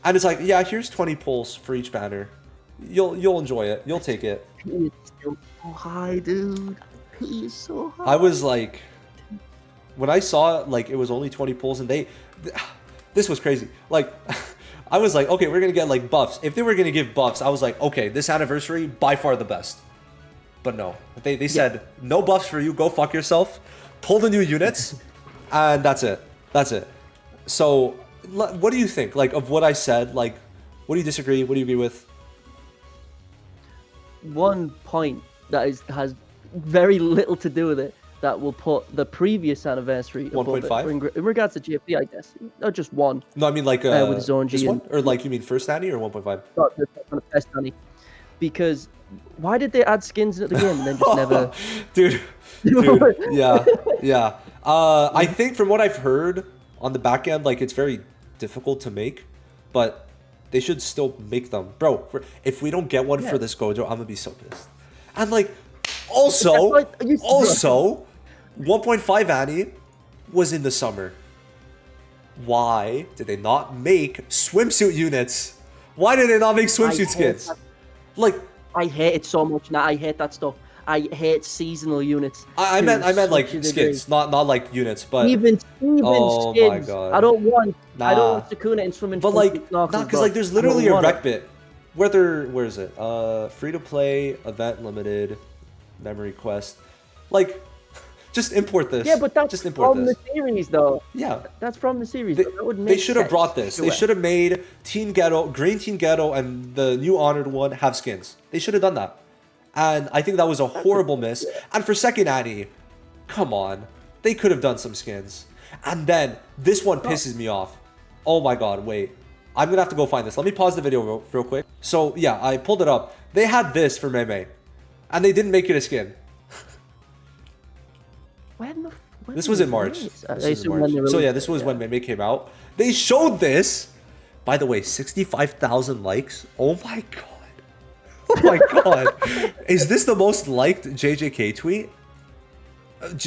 [SPEAKER 1] and it's like, yeah, here's 20 pulls for each banner. You'll enjoy it. You'll take it.
[SPEAKER 2] He is still so high, dude. He is so high.
[SPEAKER 1] I was like, when I saw like it was only 20 pulls, and this was crazy. Like, I was like, okay, we're gonna get like buffs. If they were gonna give buffs, I was like, okay, this anniversary by far the best. But no, they said, no buffs for you, go fuck yourself, pull the new units, and that's it. That's it. So, what do you think, like, of what I said? Like, what do you disagree? What do you agree with?
[SPEAKER 2] One point that has very little to do with it that will put the previous anniversary above
[SPEAKER 1] 1.5?
[SPEAKER 2] in regards to GFP, I guess. Not just one.
[SPEAKER 1] No, I mean like
[SPEAKER 2] with Zone G
[SPEAKER 1] this one? Or like you mean First Annie or 1.5?
[SPEAKER 2] Not the First Annie. Because why did they add skins at the game and then just never...
[SPEAKER 1] Dude, yeah. I think from what I've heard on the back end, like, it's very difficult to make, but they should still make them. Bro, if we don't get one for this Gojo, I'm gonna be so pissed. And like, also 1.5 Annie was in the summer. Why did they not make swimsuit units? Why did they not make swimsuit skins? Like,
[SPEAKER 2] I hate it so much now. I hate that stuff. I hate seasonal units.
[SPEAKER 1] I meant like skins, not like units, but
[SPEAKER 2] even skins.
[SPEAKER 1] My God.
[SPEAKER 2] I don't want Sukuna and swimming.
[SPEAKER 1] But like, not because like there's literally a rec bit. Where is it? Free to play, event limited, memory quest. Like, just import this.
[SPEAKER 2] Yeah, but that's
[SPEAKER 1] just import
[SPEAKER 2] from the series, though.
[SPEAKER 1] Yeah,
[SPEAKER 2] that's from the series.
[SPEAKER 1] They should have brought this. They should have made Teen Ghetto, Green Teen Ghetto, and the new Honored one have skins. They should have done that. And I think that was a horrible miss. And for second Annie, come on, they could have done some skins. And then this one pisses me off. Oh my God, wait. I'm gonna have to go find this. Let me pause the video real quick. So yeah, I pulled it up. They had this for Meme, and they didn't make it a skin. This was in March. So yeah, this was when Meme came out. They showed this. By the way, 65,000 likes. Oh my God. Oh my God. Is this the most liked JJK tweet?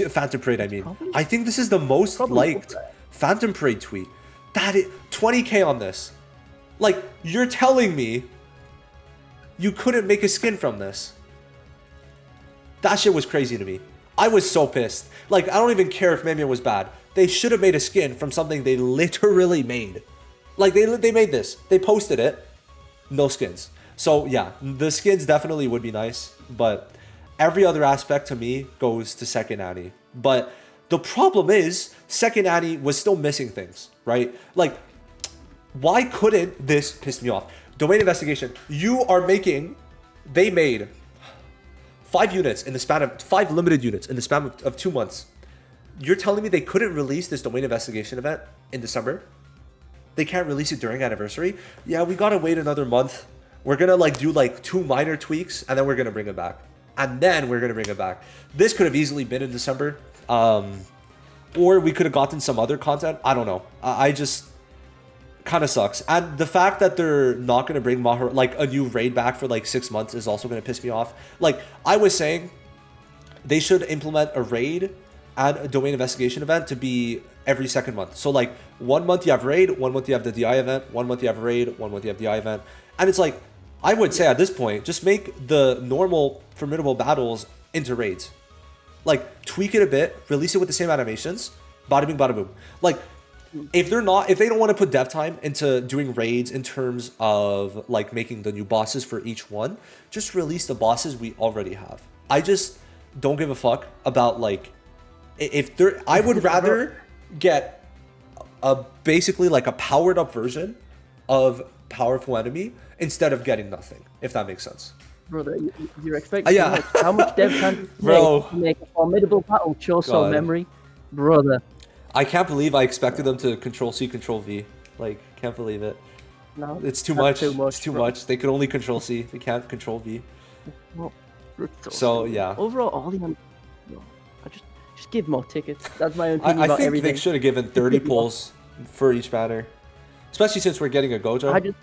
[SPEAKER 1] Phantom Parade, I mean. Probably. I think this is the most liked Phantom Parade tweet. That is 20K on this. Like, you're telling me you couldn't make a skin from this. That shit was crazy to me. I was so pissed. Like, I don't even care if Meme was bad. They should have made a skin from something they literally made. Like, they made this. They posted it. No skins. So, yeah, the skins definitely would be nice. But every other aspect to me goes to second Annie. But the problem is, second Annie was still missing things, right? Like, why couldn't this piss me off? Domain investigation. They made 5 units in the span of 5 limited units in the span of 2 months. You're telling me they couldn't release this domain investigation event in December? They can't release it during anniversary? Yeah, we gotta wait another month. We're gonna like do like 2 minor tweaks and then we're gonna bring it back. and then we're gonna bring it back. This could have easily been in December, or we could have gotten some other content. I don't know. I just kind of sucks. And the fact that they're not gonna bring like a new raid back for like 6 months is also gonna piss me off. Like I was saying, they should implement a raid and a domain investigation event to be every second month. So like 1 month you have raid, 1 month you have the DI event, 1 month you have raid, 1 month you have DI event. And it's like, I would say at this point, just make the normal formidable battles into raids. Like tweak it a bit, release it with the same animations, bada bing, bada boom. Like if they don't want to put dev time into doing raids in terms of like making the new bosses for each one, just release the bosses we already have. I just don't give a fuck about like, I would rather get basically like a powered up version of powerful enemy instead of getting nothing, if that makes sense.
[SPEAKER 2] Brother, you're expecting how much dev time to make a formidable battle Choso memory? Brother.
[SPEAKER 1] I can't believe I expected them to control C, control V. Like, can't believe it.
[SPEAKER 2] No,
[SPEAKER 1] it's too much. It's too much. They can only control C. They can't control V.
[SPEAKER 2] Well,
[SPEAKER 1] so yeah.
[SPEAKER 2] Overall, all the I just give more tickets. That's my own opinion about everything.
[SPEAKER 1] I think they should have given 30 pulls for each banner, especially since we're getting a Gojo.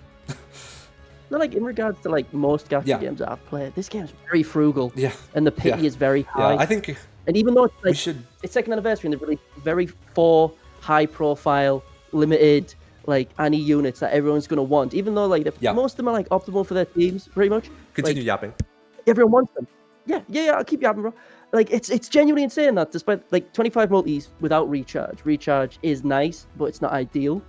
[SPEAKER 2] Not like in regards to like most gacha games that I've played, this game's very frugal.
[SPEAKER 1] Yeah.
[SPEAKER 2] And the pity is very high.
[SPEAKER 1] Yeah, I think.
[SPEAKER 2] And even though it's like it's second anniversary and they've really very 4 high profile limited like Anni units that everyone's gonna want, even though like most of them are like optimal for their teams pretty much.
[SPEAKER 1] Continue yapping.
[SPEAKER 2] Everyone wants them. Yeah, I'll keep yapping, bro. Like it's genuinely insane that despite like 25 multis without recharge is nice, but it's not ideal.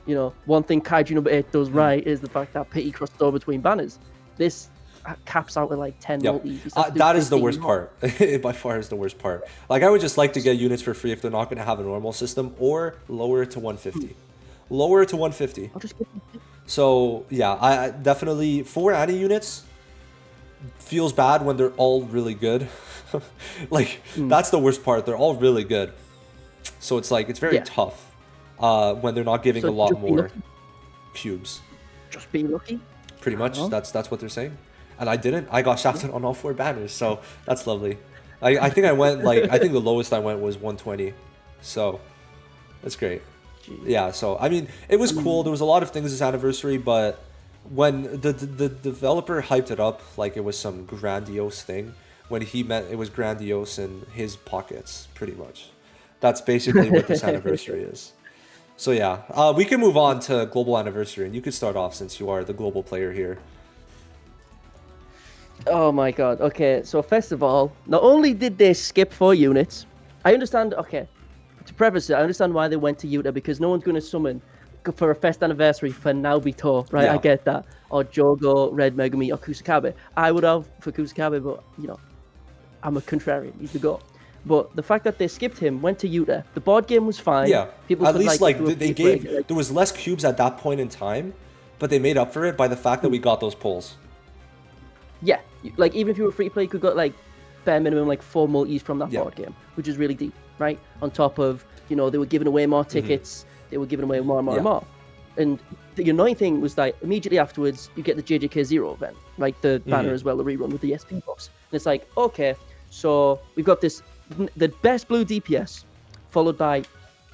[SPEAKER 2] You know, one thing Kaiju number 8 does right is the fact that pity crosses over between banners. This caps out with like 10 multis.
[SPEAKER 1] That is the worst part. It by far is the worst part. Like I would just like to get units for free if they're not going to have a normal system, or lower it to 150. Lower it to 150.
[SPEAKER 2] I'll just get them.
[SPEAKER 1] So yeah, I definitely 4 Anni units feels bad when they're all really good. Like that's the worst part. They're all really good. So it's like it's very tough when they're not giving a lot more cubes.
[SPEAKER 2] Just be lucky.
[SPEAKER 1] Pretty much. That's what they're saying. And I didn't. I got shafted on all 4 banners, so that's lovely. I think I went like I think the lowest I went was 120. So that's great. Jeez. Yeah, so I mean it was cool. There was a lot of things this anniversary, but when the developer hyped it up like it was some grandiose thing, when he meant it was grandiose in his pockets, pretty much. That's basically what this anniversary is. So yeah, we can move on to global anniversary, and you could start off since you are the global player here.
[SPEAKER 2] Oh my god. Okay, so first of all, not only did they skip 4 units, I understand. Okay, to preface it, I understand why they went to Yuta, because no one's going to summon for a first anniversary for Naobito, right? Yeah. I get that. Or Jogo, Red Megami, or Kusakabe. I would have for Kusakabe, but you know, I'm a contrarian. He's the goat. But the fact that they skipped him, went to Yuta, the board game was fine.
[SPEAKER 1] Yeah, people at least like they gave. There was less cubes at that point in time, but they made up for it by the fact that we got those pulls.
[SPEAKER 2] Yeah, like even if you were free to play, you could get like bare minimum like 4 multis from that board game, which is really deep, right? On top of, you know, they were giving away more tickets, they were giving away more and more and more. And the annoying thing was that immediately afterwards, you get the JJK 0 event, like the banner as well, the rerun with the SP buffs. And it's like, okay, so we've got this, the best blue DPS, followed by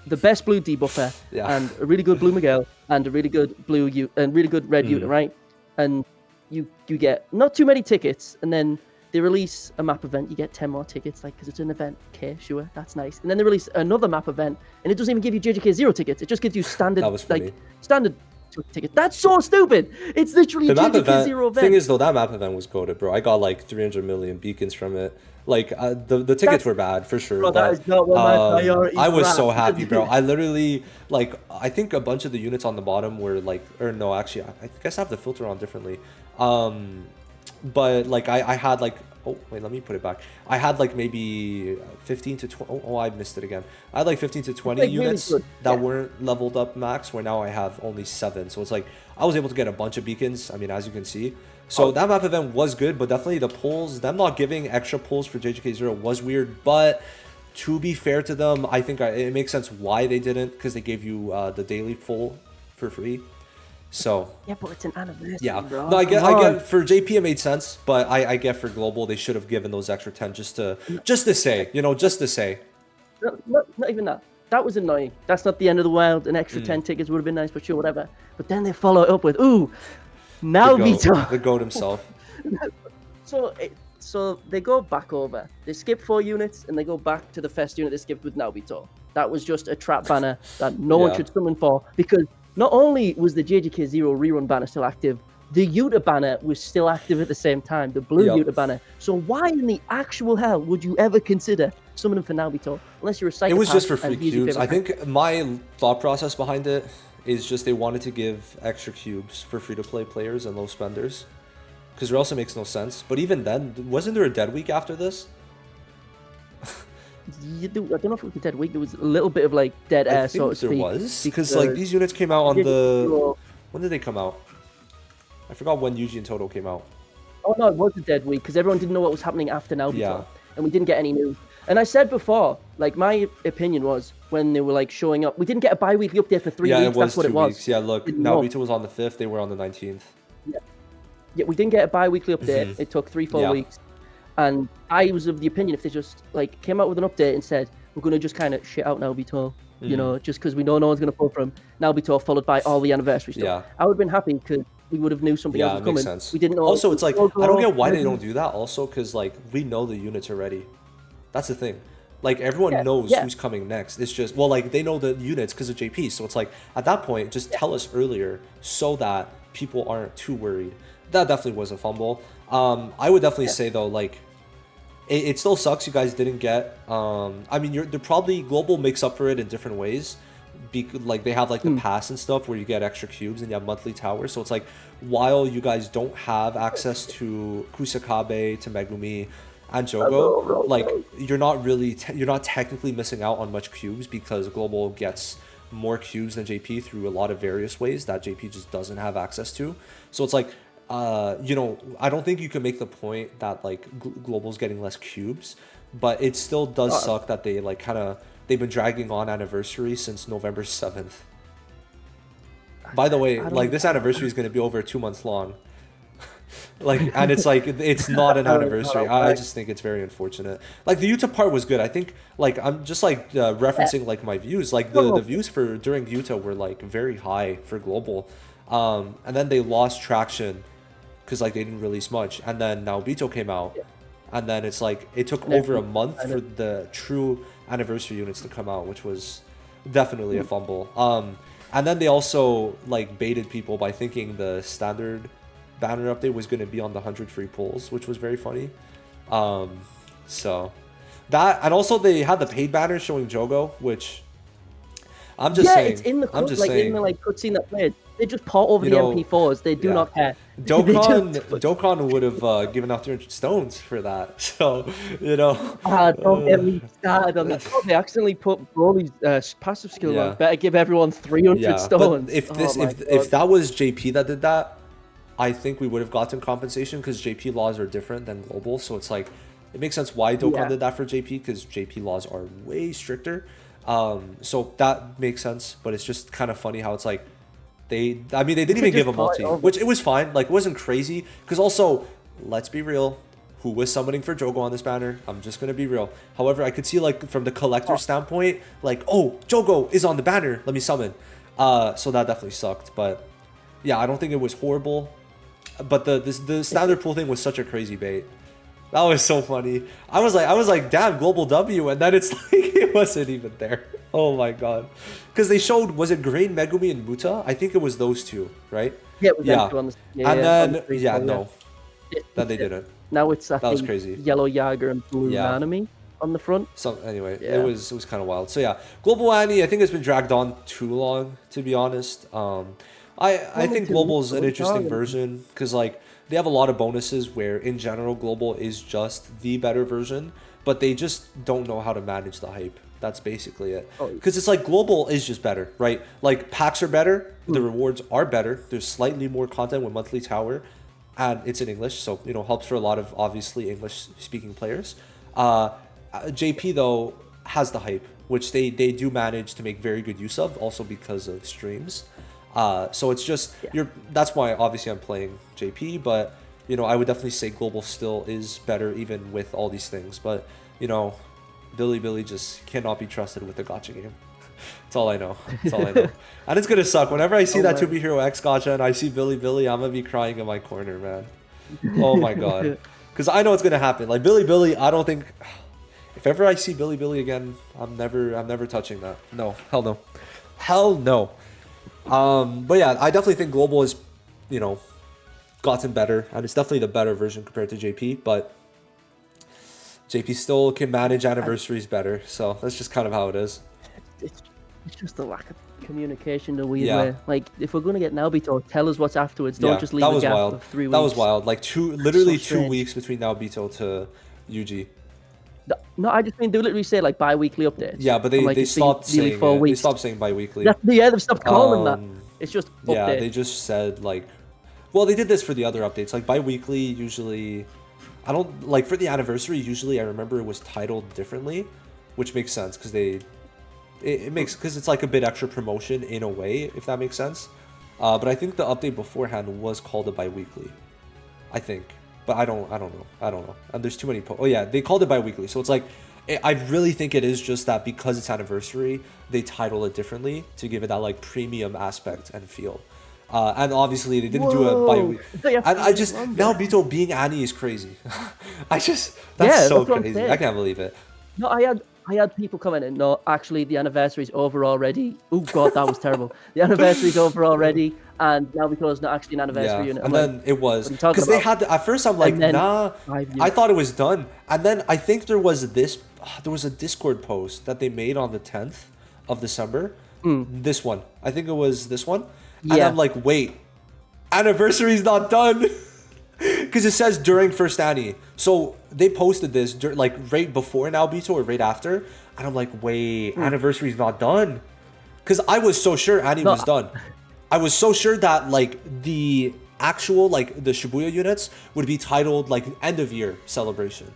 [SPEAKER 2] the best blue debuffer, and a really good blue Miguel, and a really good blue and really good red Yuta, right? And you get not too many tickets, and then they release a map event, you get 10 more tickets, like, because it's an event. Okay, sure, that's nice. And then they release another map event, and it doesn't even give you JJK 0 tickets. It just gives you standard, like, standard tickets. That's so stupid. It's literally the a JJK 0 event.
[SPEAKER 1] Thing is, though, that map event was goated, bro. I got like 300 million beacons from it. Like, the tickets were bad, for sure.
[SPEAKER 2] Bro,
[SPEAKER 1] but,
[SPEAKER 2] that is not what my priority
[SPEAKER 1] I was so happy, bro. I literally, like, I think a bunch of the units on the bottom were like, or no, actually, I guess I have the filter on differently. But like I had like, oh wait, let me put it back. I had like maybe 15 to 20. Oh, I missed it again. I had like 15 to 20 like units really that weren't leveled up max, where now I have only 7. So it's like I was able to get a bunch of beacons. I mean, as you can see. So that map event was good, but definitely the pulls, them not giving extra pulls for JJK 0 was weird. But to be fair to them, I think it makes sense why they didn't, because they gave you the daily pull for free. So
[SPEAKER 2] Yeah, but it's an anniversary,
[SPEAKER 1] yeah,
[SPEAKER 2] bro.
[SPEAKER 1] no, I
[SPEAKER 2] Come on.
[SPEAKER 1] get for JP it made sense, but I get for global they should have given those extra 10 just to say, you know, just to say.
[SPEAKER 2] Not even that. That was annoying. That's not the end of the world. An extra 10 tickets would have been nice, but sure, whatever. But then they follow it up with, ooh, now
[SPEAKER 1] The goat himself.
[SPEAKER 2] So they go back over. They skip 4 units and they go back to the first unit they skipped with Naobito. That was just a trap banner that no one should summon for, because not only was the JJK 0 rerun banner still active, the Yuta banner was still active at the same time, the blue Yuta banner. So why in the actual hell would you ever consider summoning for Naobito unless you're a psychopath?
[SPEAKER 1] It was just for free cubes. I think my thought process behind it is just they wanted to give extra cubes for free-to-play players and low spenders. Because it also makes no sense. But even then, wasn't there a dead week after this?
[SPEAKER 2] I don't know if it was a dead week. There was a little bit of like dead air, so to speak.
[SPEAKER 1] There was, because like these units came out on the. When did they come out? I forgot when Yuji and Toto came out.
[SPEAKER 2] Oh no, it was a dead week because everyone didn't know what was happening after Naobito, and we didn't get any news. And I said before, like my opinion was when they were like showing up, we didn't get a bi-weekly update for 3 weeks. That's what it was.
[SPEAKER 1] 2 weeks. Yeah, look, Naobito was on the 5th. They were on the 19th.
[SPEAKER 2] Yeah, we didn't get a bi-weekly update. It took 3-4 weeks. And I was of the opinion if they just like came out with an update and said, we're going to just kind of shit out Naobito, you know, just because we know no one's going to pull from Naobito, followed by all the anniversary stuff. I would have been happy because we would have knew something else was coming.
[SPEAKER 1] Sense.
[SPEAKER 2] We didn't know.
[SPEAKER 1] Also, it's like, I don't get why they don't do that also, because like we know the units already. That's the thing. Like everyone knows who's coming next. It's just, well, like they know the units because of JP. So it's like at that point, just tell us earlier so that people aren't too worried. That definitely was a fumble. I would definitely say though, like it still sucks you guys didn't get. I mean, they're probably global makes up for it in different ways. Like they have like the pass and stuff where you get extra cubes and you have monthly towers. So it's like while you guys don't have access to Kusakabe, to Megumi, and Jogo, like you're not really you're not technically missing out on much cubes because global gets more cubes than JP through a lot of various ways that JP just doesn't have access to. So it's like you know, I don't think you can make the point that like global's getting less cubes, but it still does suck that they like they've been dragging on anniversary since November 7th. By the way, like this anniversary is going to be over 2 months long. Like, and it's like it's not an anniversary. I just think it's very unfortunate. Like the Yuta part was good. I think like I'm just like referencing like my views. Like the views for during Yuta were like very high for global, and then they lost traction because like they didn't release much. And then Naobito came out, and then it's like it took over a month for the true anniversary units to come out, which was definitely a fumble. And then they also like baited people by thinking the standard banner update was going to be on the 100 free pulls, which was very funny. So that, and also they had the paid banner showing Jogo, which I'm just saying.
[SPEAKER 2] It's in the
[SPEAKER 1] I'm just
[SPEAKER 2] like
[SPEAKER 1] saying,
[SPEAKER 2] in the like cutscene that played. They just port over the MP4s. They do not care.
[SPEAKER 1] Dokkan would have given out 300 stones for that. So, you know.
[SPEAKER 2] Don't get me started on that. Oh, they accidentally put Broly's passive skill on. Better give everyone 300 stones.
[SPEAKER 1] But if that was JP that did that, I think we would have gotten compensation because JP laws are different than global. So it's like, it makes sense why Dokkan did that for JP because JP laws are way stricter. So that makes sense, but it's just kind of funny how it's like, they didn't even give a multi, which it was fine. Like, it wasn't crazy. Because also, let's be real, who was summoning for Jogo on this banner? I'm just going to be real. However, I could see, like, from the collector standpoint, like, oh, Jogo is on the banner. Let me summon. So that definitely sucked. But, yeah, I don't think it was horrible. But the standard pool thing was such a crazy bait. That was so funny. I was like, damn, global W. And then it's like, it wasn't even there. Oh my god. Because they showed, was it Grain, Megumi, and Muta? I think it was those two, right?
[SPEAKER 2] Yeah, it was them two on the,
[SPEAKER 1] no. Then they didn't.
[SPEAKER 2] Now it's,
[SPEAKER 1] that was crazy.
[SPEAKER 2] Yellow Yager and Blue Nanami on the front.
[SPEAKER 1] So anyway, it was kind of wild. So yeah, Global Annie, I think it's been dragged on too long, to be honest. I think Global's an interesting version because like they have a lot of bonuses where in general Global is just the better version, but they just don't know how to manage the hype. That's basically it. Because it's like Global is just better, right? Like packs are better, the rewards are better. There's slightly more content with monthly tower, and it's in English, so you know helps for a lot of obviously English speaking players. JP though has the hype, which they do manage to make very good use of, also because of streams. So it's just that's why obviously I'm playing JP, but I would definitely say global still is better even with all these things. But Billy just cannot be trusted with the gacha game. That's all I know. That's all I know. And it's gonna suck whenever I see that 2B Hero X gacha and I see Billy. I'm gonna be crying in my corner, man. Oh my god. Because I know it's gonna happen. Like Billy, I don't think. If ever I see Billy again, I'm never touching that. No, hell no. But yeah, I definitely think global is, gotten better, and it's definitely the better version compared to JP. But JP still can manage anniversaries better, so that's just kind of how it is.
[SPEAKER 2] It's just the lack of communication the weird way. Like, if we're gonna get Naobito, tell us what's afterwards. Don't just leave a gap of 3 weeks.
[SPEAKER 1] That was wild. Like literally 2 weeks between Naobito to Yuji.
[SPEAKER 2] No, I just mean they literally say like bi-weekly updates.
[SPEAKER 1] Yeah, but they stopped saying it. They stopped saying bi-weekly.
[SPEAKER 2] They've stopped calling that. It's just update.
[SPEAKER 1] Yeah, they just said like, well, they did this for the other updates. Like bi-weekly usually, I don't like for the anniversary. Usually, I remember it was titled differently, which makes sense because it makes because it's like a bit extra promotion in a way, if that makes sense. But I think the update beforehand was called a bi-weekly, I think. But I don't know. And there's too many. Oh yeah, they called it bi-weekly. So it's like, I really think it is just that because it's anniversary, they title it differently to give it that like premium aspect and feel. And obviously they didn't do a bi-weekly. And I just now Bito being Annie is crazy. that's so crazy. I can't believe it.
[SPEAKER 2] No, I had people commenting, no, actually the anniversary's over already. Oh god, that was terrible. The anniversary's over already, and now because it's not actually an anniversary unit.
[SPEAKER 1] And then it was because they had at first I'm like, nah, I thought it was done. And then I think there was a Discord post that they made on the 10th of December. This one. I think it was this one. And I'm like, wait, anniversary's not done. Because it says during first Annie. So they posted this like right before Naobito or right after. And I'm like, wait, anniversary's not done. Because I was so sure Annie was done. I was so sure that like the actual like the Shibuya units would be titled like end of year celebration.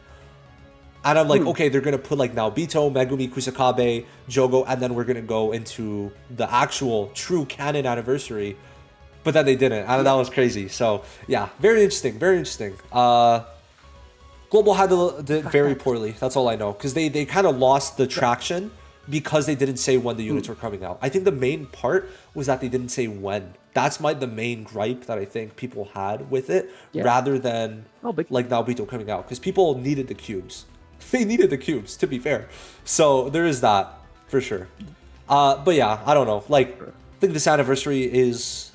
[SPEAKER 1] And I'm like, okay, they're going to put like Naobito, Megumi, Kusakabe, Jogo, and then we're going to go into the actual true canon anniversary. But then they didn't, and that was crazy. So yeah, very interesting, very interesting. Global handled it very poorly. That's all I know, because they kind of lost the traction because they didn't say when the units were coming out. I think the main part was that they didn't say when. That's the main gripe that I think people had with it, rather than like Naobito coming out, because people needed the cubes. They needed the cubes, to be fair. So there is that for sure. But yeah, I don't know. Like, I think this anniversary is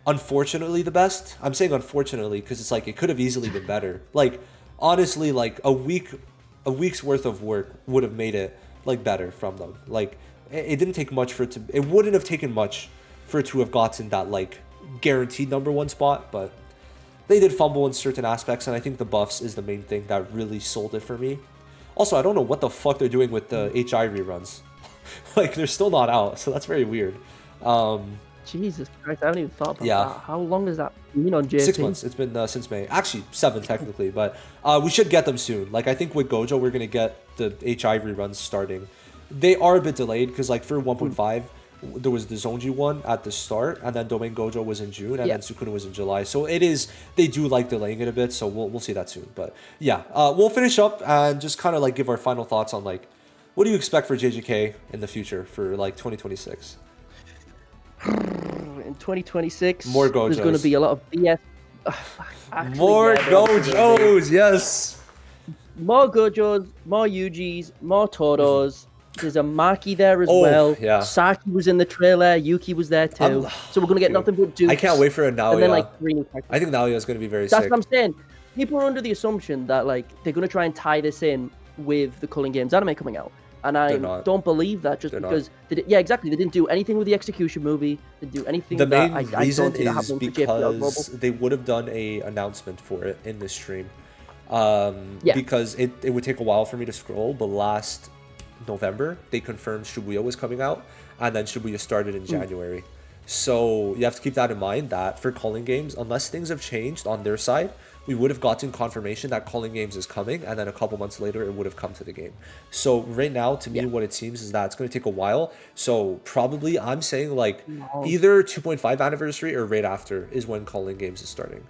[SPEAKER 1] unfortunately the best. I'm saying unfortunately because it's like it could have easily been better. Like honestly, like a week's worth of work would have made it like better from them. Like it didn't take much for it to. It wouldn't have taken much for it to have gotten that like guaranteed #1 spot, but they did fumble in certain aspects, and I think the buffs is the main thing that really sold it for me. Also, I don't know what the fuck they're doing with the HI reruns. Like they're still not out, so that's very weird.
[SPEAKER 2] Jesus Christ, I haven't even thought about that. How long has that been on JP?
[SPEAKER 1] 6 months. It's been since May. Actually, 7 technically, but we should get them soon. Like, I think with Gojo, we're going to get the HI reruns starting. They are a bit delayed because, like, for 1.5, there was the Zonji one at the start, and then Domain Gojo was in June, and then Sukuna was in July. So it is, they do like delaying it a bit, so we'll see that soon. But yeah, we'll finish up and just kind of like give our final thoughts on, like, what do you expect for JJK in the future for, like, 2026?
[SPEAKER 2] In 2026,
[SPEAKER 1] more Gojos.
[SPEAKER 2] There's going to be a lot of BS.
[SPEAKER 1] More Gojos, yes.
[SPEAKER 2] More Gojos, more Yujis, more Toros. There's a Maki there as well.
[SPEAKER 1] Yeah.
[SPEAKER 2] Saki was in the trailer. Yuki was there too. So we're going to get nothing but dukes.
[SPEAKER 1] I can't wait for a Naoya.
[SPEAKER 2] And then, like, 3 new characters.
[SPEAKER 1] I think Naoya is going to be very
[SPEAKER 2] sick.
[SPEAKER 1] sick.
[SPEAKER 2] That's what I'm saying. People are under the assumption that like they're going to try and tie this in with the Culling Games anime coming out. And I don't believe that just because they exactly. They didn't do anything with the Execution movie. They didn't do anything.
[SPEAKER 1] The main reason is because they would have done a announcement for it in this stream. Because it would take a while for me to scroll, but last November they confirmed Shibuya was coming out, and then Shibuya started in January. So you have to keep that in mind that for Culling Games, unless things have changed on their side, we would have gotten confirmation that Calling Games is coming, and then a couple months later, it would have come to the game. So right now, to me, what it seems is that it's going to take a while. So probably I'm saying like either 2.5 anniversary or right after is when Calling Games is starting.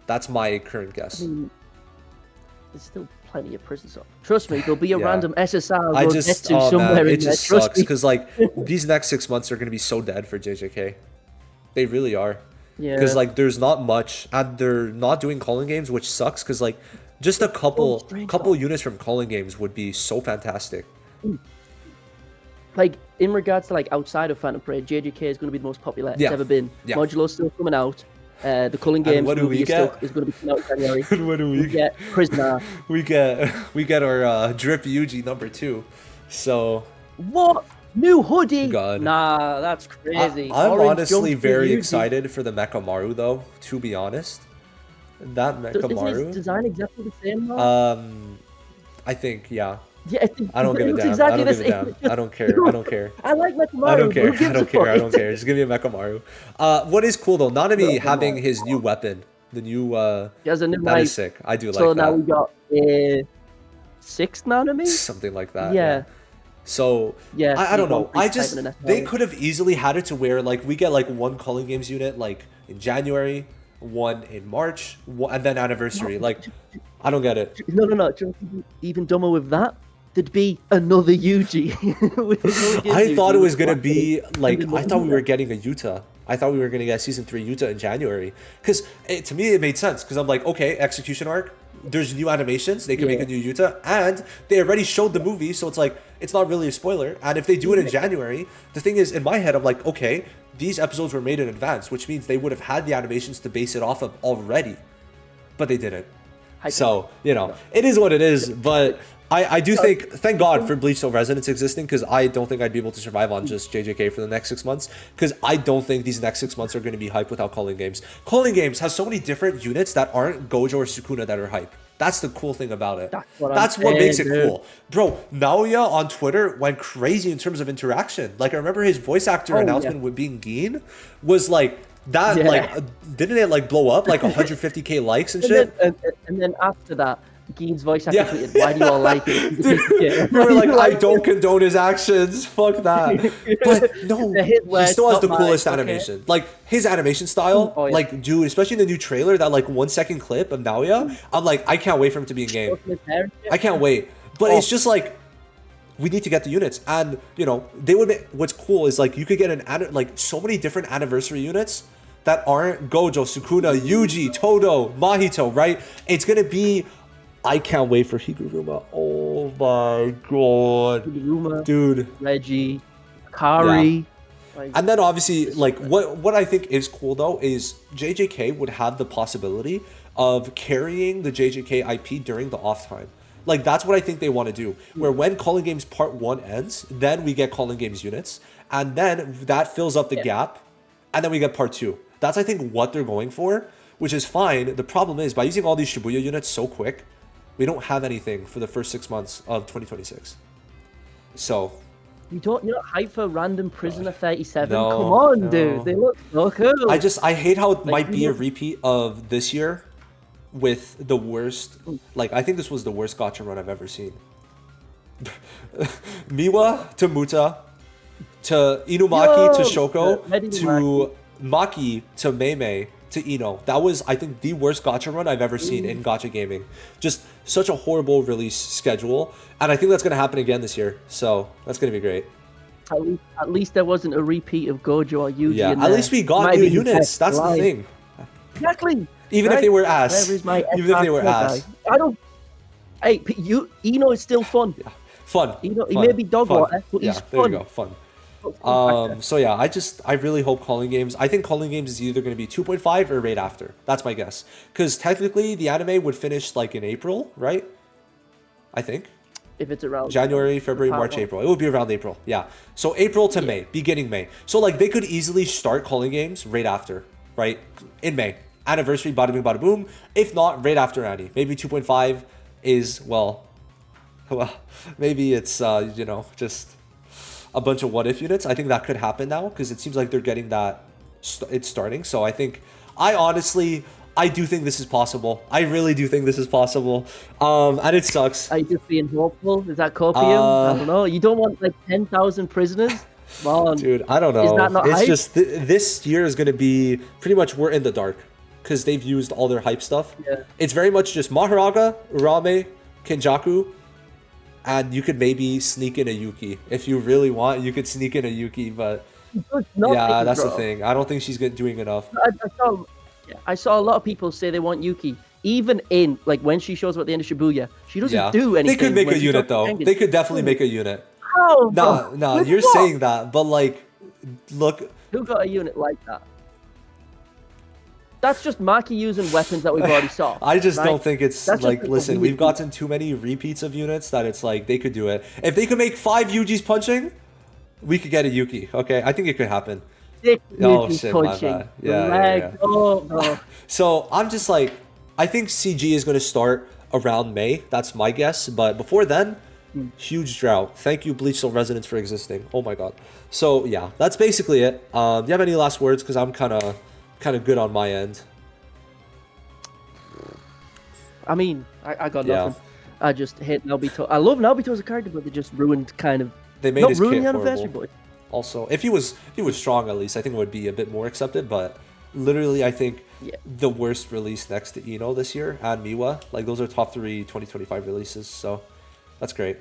[SPEAKER 1] That's my current guess.
[SPEAKER 2] There's still plenty of prison stuff. Trust me, there'll be a random SSR
[SPEAKER 1] I just,
[SPEAKER 2] somewhere
[SPEAKER 1] man,
[SPEAKER 2] in
[SPEAKER 1] it
[SPEAKER 2] there.
[SPEAKER 1] just
[SPEAKER 2] Trust
[SPEAKER 1] sucks
[SPEAKER 2] me.
[SPEAKER 1] because like these next 6 months are going to be so dead for JJK. They really are.
[SPEAKER 2] Yeah.
[SPEAKER 1] Because like there's not much, and they're not doing Calling Games, which sucks. Because like just a couple units from Calling Games would be so fantastic.
[SPEAKER 2] Like in regards to like outside of Phantom Parade, JJK is going to be the most popular it's ever been.
[SPEAKER 1] Yeah.
[SPEAKER 2] Modulo's still coming out. The Culling Games
[SPEAKER 1] what do
[SPEAKER 2] movie
[SPEAKER 1] we get?
[SPEAKER 2] is going to be coming out in January.
[SPEAKER 1] What do we
[SPEAKER 2] get? Prisoner.
[SPEAKER 1] We get our drip Yuji #2. So
[SPEAKER 2] What? New hoodie?
[SPEAKER 1] God.
[SPEAKER 2] Nah, that's crazy.
[SPEAKER 1] I'm
[SPEAKER 2] Orange
[SPEAKER 1] honestly
[SPEAKER 2] jump
[SPEAKER 1] very
[SPEAKER 2] Yuji.
[SPEAKER 1] excited for the Mechamaru though. To be honest, that
[SPEAKER 2] Isn't his
[SPEAKER 1] Mechamaru.
[SPEAKER 2] design exactly the same though?
[SPEAKER 1] I think yeah.
[SPEAKER 2] Yeah, I think
[SPEAKER 1] I don't give a
[SPEAKER 2] it looks
[SPEAKER 1] damn.
[SPEAKER 2] exactly
[SPEAKER 1] I don't
[SPEAKER 2] the
[SPEAKER 1] give a
[SPEAKER 2] same.
[SPEAKER 1] damn. I don't care. I don't care.
[SPEAKER 2] I like Mechamaru.
[SPEAKER 1] I don't care.
[SPEAKER 2] Who gives
[SPEAKER 1] I don't
[SPEAKER 2] a
[SPEAKER 1] care.
[SPEAKER 2] fuck?
[SPEAKER 1] I don't care. Just give me a Mechamaru. What is cool though? Nanami having his new weapon, the new
[SPEAKER 2] He has a new
[SPEAKER 1] that
[SPEAKER 2] knife.
[SPEAKER 1] is sick. I do
[SPEAKER 2] So
[SPEAKER 1] like
[SPEAKER 2] now
[SPEAKER 1] that.
[SPEAKER 2] we got a 6th Nanami?
[SPEAKER 1] Something like that.
[SPEAKER 2] Yeah.
[SPEAKER 1] So
[SPEAKER 2] Yeah,
[SPEAKER 1] I don't
[SPEAKER 2] you
[SPEAKER 1] know.
[SPEAKER 2] want
[SPEAKER 1] I
[SPEAKER 2] free
[SPEAKER 1] just
[SPEAKER 2] typing in
[SPEAKER 1] they
[SPEAKER 2] SML.
[SPEAKER 1] could have easily had it to where like we get like one Calling Games unit like in January, one in March, and then anniversary. Like I don't get it.
[SPEAKER 2] No. Even dumber with that, there'd be another Yuji.
[SPEAKER 1] I thought it was gonna be like I thought we were getting a Yuta. I thought we were gonna get season 3 Yuta in January because to me it made sense because I'm like okay execution arc. There's new animations. They can make a new Yuta, and they already showed the movie, so it's like it's not really a spoiler. And if they do it in January, the thing is, in my head, I'm like, okay, these episodes were made in advance, which means they would have had the animations to base it off of already, but they didn't. So you know, it is what it is. But I do think, thank God for Bleach Soul Resonance existing, because I don't think I'd be able to survive on just JJK for the next 6 months, because I don't think these next 6 months are going to be hype without Calling Games. Calling Games has so many different units that aren't Gojo or Sukuna that are hype. That's the cool thing about it. That's what makes it cool. Bro, Naoya on Twitter went crazy in terms of interaction. Like, I remember his voice actor announcement with being Gin was like, that, like, didn't it, like, blow up, like, 150k likes and shit?
[SPEAKER 2] And then after that, Gein's voice actor tweeted, why do you all like it?
[SPEAKER 1] Dude, we were like, I don't condone his actions. Fuck that. But no, he still has the coolest animation. Like, his animation style, like, dude, especially in the new trailer, that, like, 1 second clip of Naoya, I'm like, I can't wait for him to be in game. I can't wait. But it's just like, we need to get the units. And, you know, they would make, what's cool is, like, you could get like, so many different anniversary units that aren't Gojo, Sukuna, Yuji, Todo, Mahito, right? It's gonna be... I can't wait for Higuruma. Oh my god.
[SPEAKER 2] Higuruma,
[SPEAKER 1] dude.
[SPEAKER 2] Reggie, Kari.
[SPEAKER 1] Yeah. And then obviously, like, what I think is cool though is JJK would have the possibility of carrying the JJK IP during the off time. Like, that's what I think they want to do. Where when Calling Games Part 1 ends, then we get Calling Games units. And then that fills up the gap. And then we get Part 2. That's, I think, what they're going for, which is fine. The problem is, by using all these Shibuya units so quick, we don't have anything for the first 6 months of 2026. So...
[SPEAKER 2] You're not hyped for random Prisoner 37?
[SPEAKER 1] No,
[SPEAKER 2] Come on, dude. They look so cool.
[SPEAKER 1] I hate how it might be a repeat of this year with the worst... Like, I think this was the worst gacha run I've ever seen. Miwa to Muta, to Inumaki to Shoko, to Maki to Meimei, to Ino. That was, I think, the worst gacha run I've ever seen in gacha gaming. Just such a horrible release schedule, and I think that's going to happen again this year, so that's going to be great.
[SPEAKER 2] At least there wasn't a repeat of Gojo or Yuji.
[SPEAKER 1] Yeah,
[SPEAKER 2] in
[SPEAKER 1] at least we got new units. That's the thing.
[SPEAKER 2] Exactly.
[SPEAKER 1] Even if they were ass.
[SPEAKER 2] Even
[SPEAKER 1] if they were ass.
[SPEAKER 2] I don't... Hey, Ino is still fun.
[SPEAKER 1] Yeah. Fun.
[SPEAKER 2] Ino, he may be dog water, but he's fun.
[SPEAKER 1] There you go. Fun. So yeah, I really hope Calling Games. I think Calling Games is either going to be 2.5 or right after. That's my guess. Because technically, the anime would finish like in April, right? I think.
[SPEAKER 2] If it's around
[SPEAKER 1] January, February, March, April. It would be around April. Yeah. So April to May, beginning May. So like they could easily start Calling Games right after, right? In May. Anniversary, bada boom, bada boom. If not, right after Annie. Maybe 2.5 is, well, maybe it's, you know, just a bunch of what-if units. I think that could happen now because it seems like they're getting that, it's starting. So I think, I honestly, I do think this is possible. I really do think this is possible. And it sucks.
[SPEAKER 2] Are you just being hopeful? Is that copium? I don't know. You don't want like 10,000 prisoners? Come on.
[SPEAKER 1] Dude, I don't know.
[SPEAKER 2] Is that not
[SPEAKER 1] it's
[SPEAKER 2] hype?
[SPEAKER 1] just this year is going to be pretty much we're in the dark because they've used all their hype stuff.
[SPEAKER 2] Yeah.
[SPEAKER 1] It's very much just Maharaga, Urame, Kenjaku, and you could maybe sneak in a Yuki. If you really want, you could sneak in a Yuki, but yeah, that's the thing. I don't think she's doing enough.
[SPEAKER 2] I saw a lot of people say they want Yuki. Even in, like, when she shows up at the end of Shibuya, she doesn't do anything.
[SPEAKER 1] They could make
[SPEAKER 2] when
[SPEAKER 1] a
[SPEAKER 2] she
[SPEAKER 1] unit,
[SPEAKER 2] talks to
[SPEAKER 1] though.
[SPEAKER 2] Tengen.
[SPEAKER 1] They could definitely make a unit.
[SPEAKER 2] How?
[SPEAKER 1] No, you're saying that, but, like, look.
[SPEAKER 2] Who got a unit like that? That's just Maki using weapons that we've already saw.
[SPEAKER 1] I just
[SPEAKER 2] right?
[SPEAKER 1] don't think it's,
[SPEAKER 2] That's
[SPEAKER 1] like,
[SPEAKER 2] just
[SPEAKER 1] listen, we've gotten too many repeats of units that it's, like, they could do it. If they could make 5 Yujis punching, we could get a Yuki, okay? I think it could happen.
[SPEAKER 2] 6
[SPEAKER 1] Oh,
[SPEAKER 2] Yujis
[SPEAKER 1] shit,
[SPEAKER 2] punching.
[SPEAKER 1] my bad. Yeah.
[SPEAKER 2] Oh, bro.
[SPEAKER 1] So I'm just like, I think CG is going to start around May. That's my guess. But before then, huge drought. Thank you, Bleach Soul Resonance, for existing. Oh my god. So yeah, that's basically it. Do you have any last words? Because I'm kind of good on my end.
[SPEAKER 2] I mean, I got nothing. I just hate Naobito. I love Naobito as a character, but they just ruined kind of.
[SPEAKER 1] They made
[SPEAKER 2] not
[SPEAKER 1] his
[SPEAKER 2] ruined
[SPEAKER 1] kit
[SPEAKER 2] the anniversary,
[SPEAKER 1] horrible.
[SPEAKER 2] but
[SPEAKER 1] Also, if he was strong, at least I think it would be a bit more accepted. But literally, I think the worst release next to Ino this year and Miwa, like those are top 3 2025 releases. So that's great.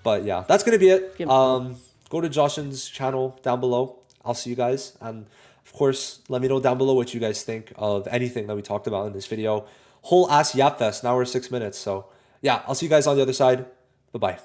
[SPEAKER 1] But yeah, that's gonna be it. Go to Joshin's channel down below. I'll see you guys, and of course, let me know down below what you guys think of anything that we talked about in this video. Whole ass yap fest. Now we're 6 minutes. So yeah, I'll see you guys on the other side. Bye bye.